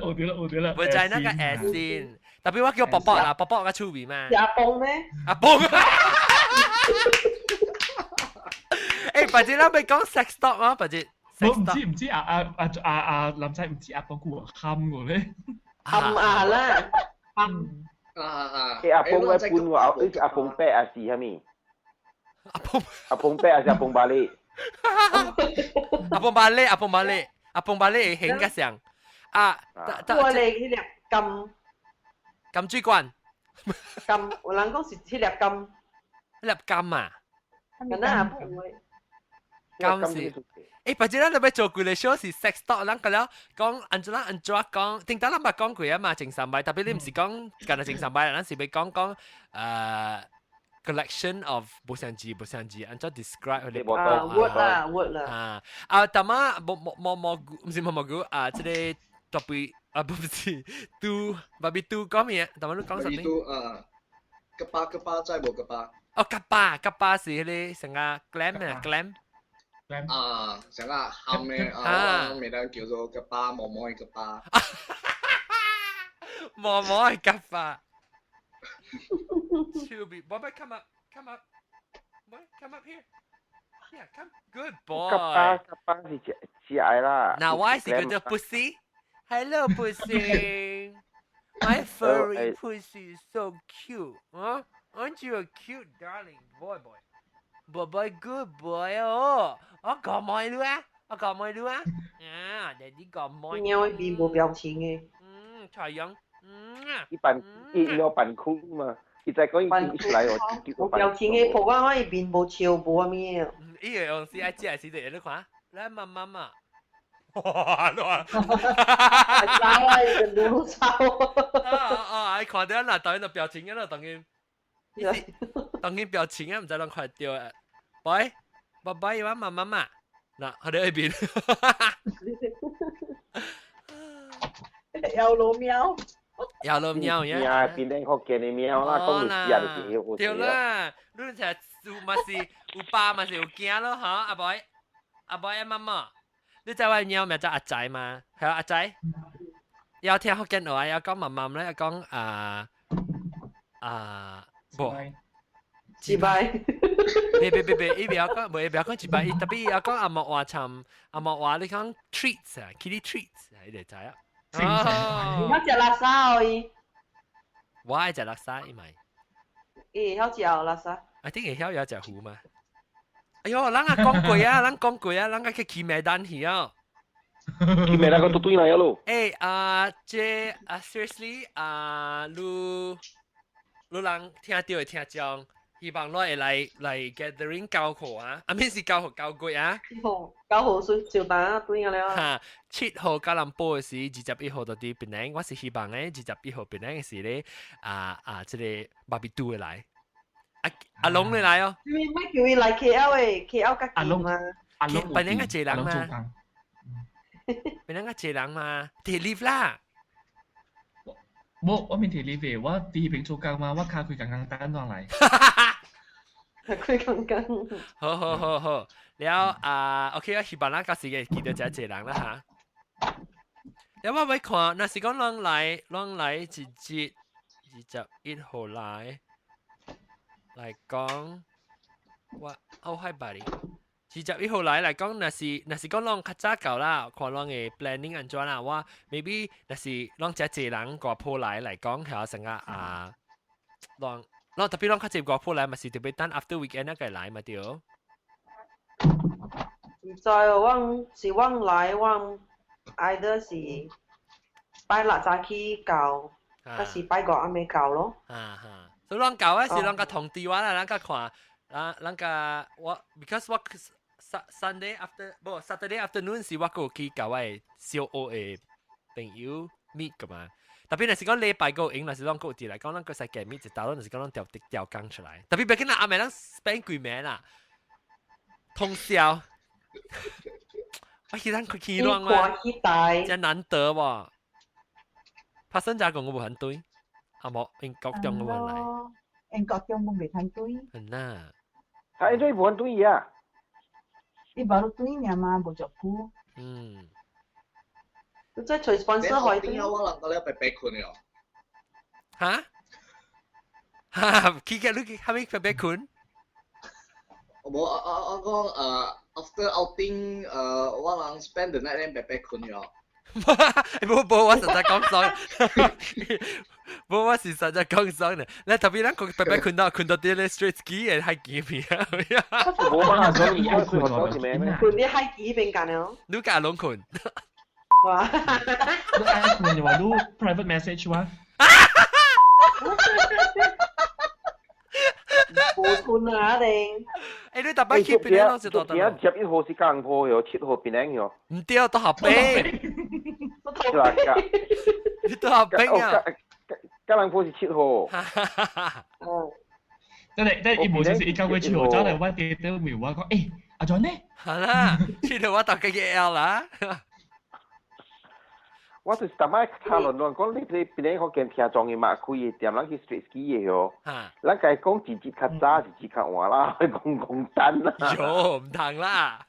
我對啦 vagina 嘅下線。特別我叫卜卜啦，卜卜嘅趣味嘛。阿蹦咩？阿蹦。誒，或者你咪講 sex talk 啊，或者我唔知林仔唔知阿邦姑喊我咧，喊啦，阿邦咩搬喎？阿邦伯阿是係咪？阿邦伯阿是阿邦巴利，阿邦巴利興嘅上我哋呢粒金水管，有人講是呢粒金啊，咁嗱阿邦喂。咁是，或者咱咪做過嚟 show 是 sex talk，咱咁樣講 Angela 講，定得咱咪講過啊嘛，正常擺，特別你唔是講近係正常擺，咱是咪講collection of 不相似，Angela describe 佢哋word 啦，但係冇，唔是冇啊，即係特別不是do 講咩？但係你講什麼？吉巴真係冇吉巴。哦，吉巴是你成個 glam。成個喊嘅咪得叫做吉巴，摸摸嘅吉巴。摸摸嘅吉巴。Chubby, boy, come up, boy, come up here. Yeah, come, good boy. 吉巴是只愛啦。Now why is it good pussy? Hello, pussy. My furry pussy is so cute, huh? Aren't you a cute darling boy? Boy, good boy 哦，我講咩咯啊？Daddy 講咩？因為面冇表情嘅。採樣。伊有扮酷嘛？伊再講伊出來冇表情嘅，不過我伊面冇笑冇咩。伊個用時愛食係時就你看，來媽媽。哇！亂。走啊！你個魯臭。你看到嗱導演嘅表情嘅啦，當然表情啊，唔使人看到啊。Boy，爸爸要媽媽嘛，嗱，我哋喺邊。有老喵呀！邊頂學嘅你喵啦，講到人嘅好。對啦，你成有嘛是有爸嘛是有囝咯，嚇阿 boy 阿媽媽，你在外喵咪叫阿仔嘛，係阿仔。要聽福建話，要講媽媽咧，要講不。自敗，別，伊不要講，唔要講自敗，特別要講阿莫話尋，阿莫話你講 treats 啊 ，kitty treats 係你知啊？哦，好食垃圾哦伊，我愛食垃圾，伊咪，好食垃圾。I think 會曉食糊嘛？哎呦，咱講過啊，咱去去麥當去啊。去麥當個對嚟咯。這seriously 你人聽到會聽講。希望我會來 gathering 教學啊，阿面是教學教過啊。教學算照打對嘅了。7號加林波嘅時，21號到啲檳城，我是希望咧21號檳城嘅時咧，即係barbecue來。阿龍你來哦。你咪叫佢來 KL 嘅，KL 較近嘛。阿龍檳城嘅濟人嘛。เป็นนั่งก็เจรังมาเทลิฟล่ะ我面提你về，我第一邊做工嘛，我卡佢剛剛單落嚟。佢剛剛。好，แล้วOK 我希望咱到時嘅記得這一人啦嚇。แล้ว我會看，若是講啷來一節21號來講，我嗨巴哩。21號來講，若是講啷較早夠啦，看啷嘅 planning 安怎啦，我 maybe 若是啷只濟人掛鋪來講，係成個啷特別啷較濟掛鋪來，咪是特別等 after weekend 那個來嘛對。唔知我來either 是拜六早起到，還是拜五暗暝到咯。所以啷到啊，是啷個通知我啦，啷個看，啷個我 because 我。Sunday after 不 Saturday afternoon 是我個去教我小學嘅朋友 meet 噶嘛，特別係講禮拜個應，若是講個節嚟講，咱個世界 meet 就到，若是講咱調工出來，特別別緊啦，阿妹咱 spend 幾名啦，通宵，我記得佢去亂嘛，真難得喎，拍新加坡我冇反對，阿冇英國中我冇嚟，英國中我未反對，係啦，係最冇反對啊。你baru tu ini ama bocok ku. 即係隨 sponsor 可以。點解我能夠咧白困嘅？嚇？佢嘅你係咪白困？我講after outing 我能 spend the night 咧白困嘅。冇我實在講爽，冇我是實在講爽嘅。你特別咱個白困到啲咧 straight ski 嘅係幾片啊？冇辦法，所以要困好幾咩？困啲係幾邊間咯？你架攏困。哇！你愛困就話你 private message 哇？冇困啊定？誒，你特別 keep 邊咧？就11號是江坡哟，7號邊靚哟。唔對，都合併。你都合併啊？吉隆坡是7號。但係一無就是一交過7號，走嚟我哋都沒有話講，誒阿 John 呢？係啦，7號我搭嘅 KL 啦。我就是特別討論講，你邊靚可見聽眾嘅嘛？開店咱去 street ski 嘅哟。咱計講自己較早，自己較晚啦，講真啦。喲，唔同啦。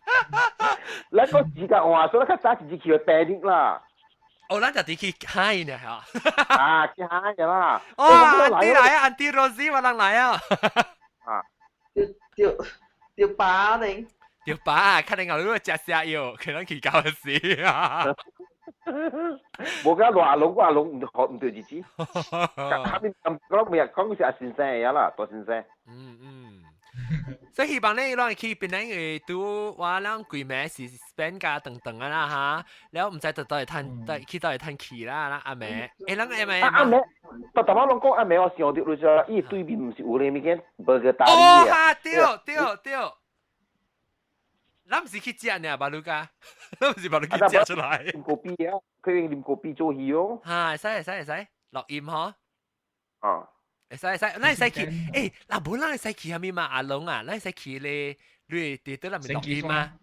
咱講自己較晚，所以較早自己去平啲啦。哦，咱就去嗨呢嚇。去嗨嘅啦。哦，安迪來啊，安迪羅斯我人來啊。條把定？條把，肯定我都食食藥，可能去搞事啊。冇㗎，阿龍唔學唔對自己。下面講每日講嗰時阿先生嘅啦，多先生。所以希望咧，咱去邊咧拄話咱幾暝是 spend 價等啊啦嚇，แล้ว唔使到嚟攤，去到嚟攤氣啦，咱阿妹，誒，咱阿妹。阿妹，特別講阿妹，我想到就係，伊對面唔是有咧物件burger 大哦，嚇，對。咱唔是去食呢，巴魯加，咱唔是巴魯去食出來。啉咖啡啊，佢用啉咖啡做戲哦。係，使，落鹽嗬。啊。使，咱使去，誒，嗱，冇咱使去下面嘛，阿龍啊，咱使去咧，你地到那邊落鹽嘛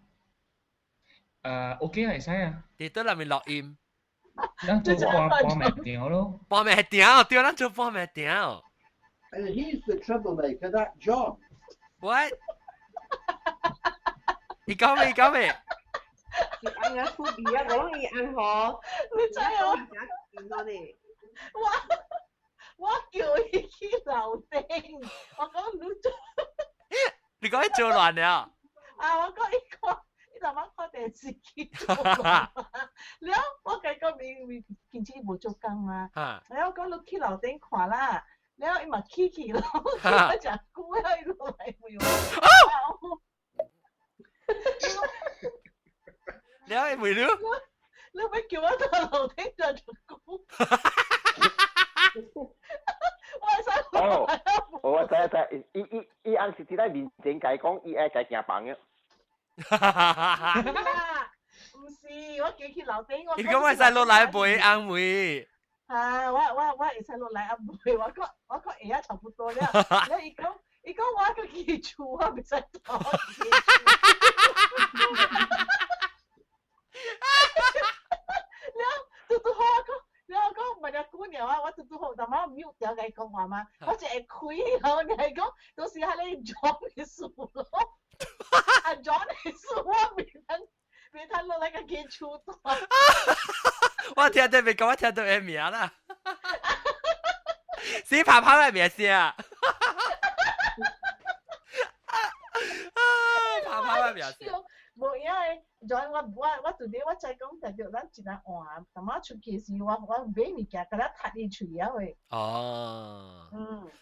？OK 係使啊。地到那邊落鹽。咱做半暝條咯。半暝條，對，咱做半暝條。And he's the troublemaker, that John. What? 你講咩？你按下副筆啊，講你按好。你真係我叫佢去樓頂，我講你做。你講你做亂了。我講你頭晚開電視機做亂。然後我計個你見自己冇做工啊。然後講你去樓頂看啦，然後伊嘛去咯，我就估喺度嚟會。你係咪了？你咪叫我到樓頂就估。我知，伊按時喺面前解講，伊愛解行房嘅。唔是，我叫佢樓頂。你講我使落來陪安慰。我會使落來安慰，我講而家差不多了。伊講我個記住我唔使講。大媽 mute 掉佢講話嘛，我就係開咯，你係講到時喺你 John 嘅樹咯，啊 John 嘅樹我未睇落嚟個幾粗大。我聽到未講，我聽到佢名啦。是跑跑嘅名先啊！跑跑嘅名先。冇因為 John 我 today 我再講就叫咱一日換，大媽出去時我買物件，佢哋踢你嘴啊喂。哦。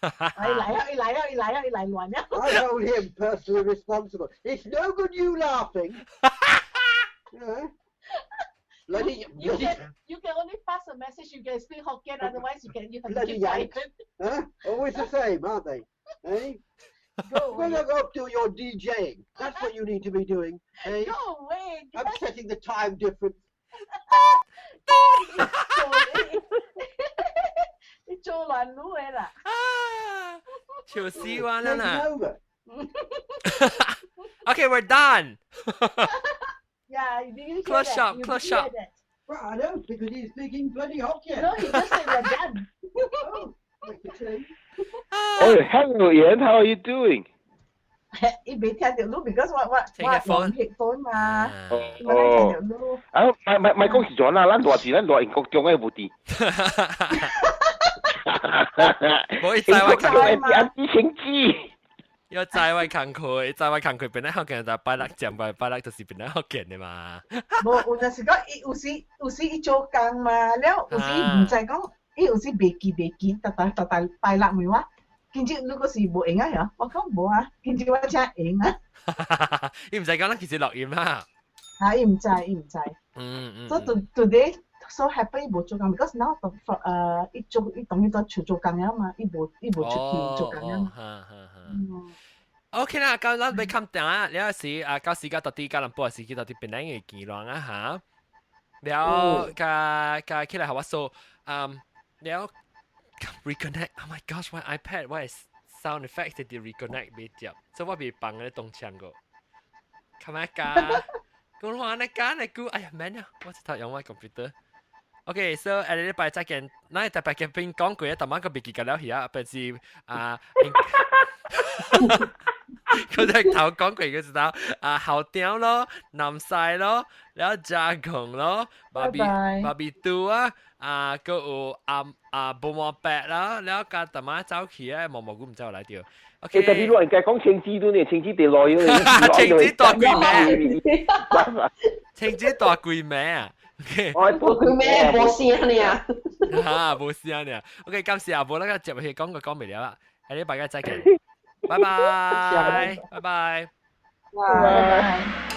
嚟亂啊！ I hold him personally responsible. It's no good you laughing. You can only pass a message. You can speak Hokkien, otherwise you have to keep quiet. Always the same, aren't they? Eh? Well, go do your DJing. That's what you need to be doing. Eh? Go away. Upsetting the time difference. 你做亂路嘅啦。笑死我啦 over. Okay, we're done. Yeah, you close shop. Well, I don't, because he's speaking bloody Hokkien. No, he just said we're done. Oh, hello, Ian. How are you doing? 伊未聽到路 because 我用 headphone 嘛，我聽到路。咪講時咗啦，咱大字，咱大英國中嘅部啲。唔可以在外看佢，啲情知。要在外看佢，在外看佢，本來學嘅就拜六正拜六就是本來學嘅嘅嘛。冇，有陣時講，有時伊做工嘛，了有時唔知講，伊有時未記，特拜六咪話。今朝如果是冇影啊，嚇，我講冇啊，今朝我真影啊。你唔使講啦，其實錄音啦。嚇，伊唔知。So today so happy 冇做工 ，because now 伊當然都做工啊嘛，伊冇出去做工啊嘛。OK 啦，咁咱要冚定啊，有時到時間到啲加人播時間到啲邊兩個見浪啊嚇，了加起來係我數了。reconnect. Oh my gosh, my iPad, what is sound effects that they reconnect with you? So what be bang cái động chang go? Come on, cả. Con hoa này cả này cứ, ai man à? What's that on my computer? Okay, so 下禮拜再見。嗱，特別嘅邊講句，特晚個別記緊了嘢，不是佢哋頭講句嘅時候，後雕咯，南西咯，然後炸窮咯，芭比杜啊，個有布毛白啦，然後加特晚走起啊，毛估唔知我嚟掉。OK，特別亂嘅講青枝都呢，青枝地內嘅，青枝大鬼咩？青枝大鬼咩啊？佢咩冇聲你啊？嚇冇聲你啊 ！OK， 今時阿冇啦，接去講未了啦，喺呢大家再見，拜拜，拜拜，拜拜。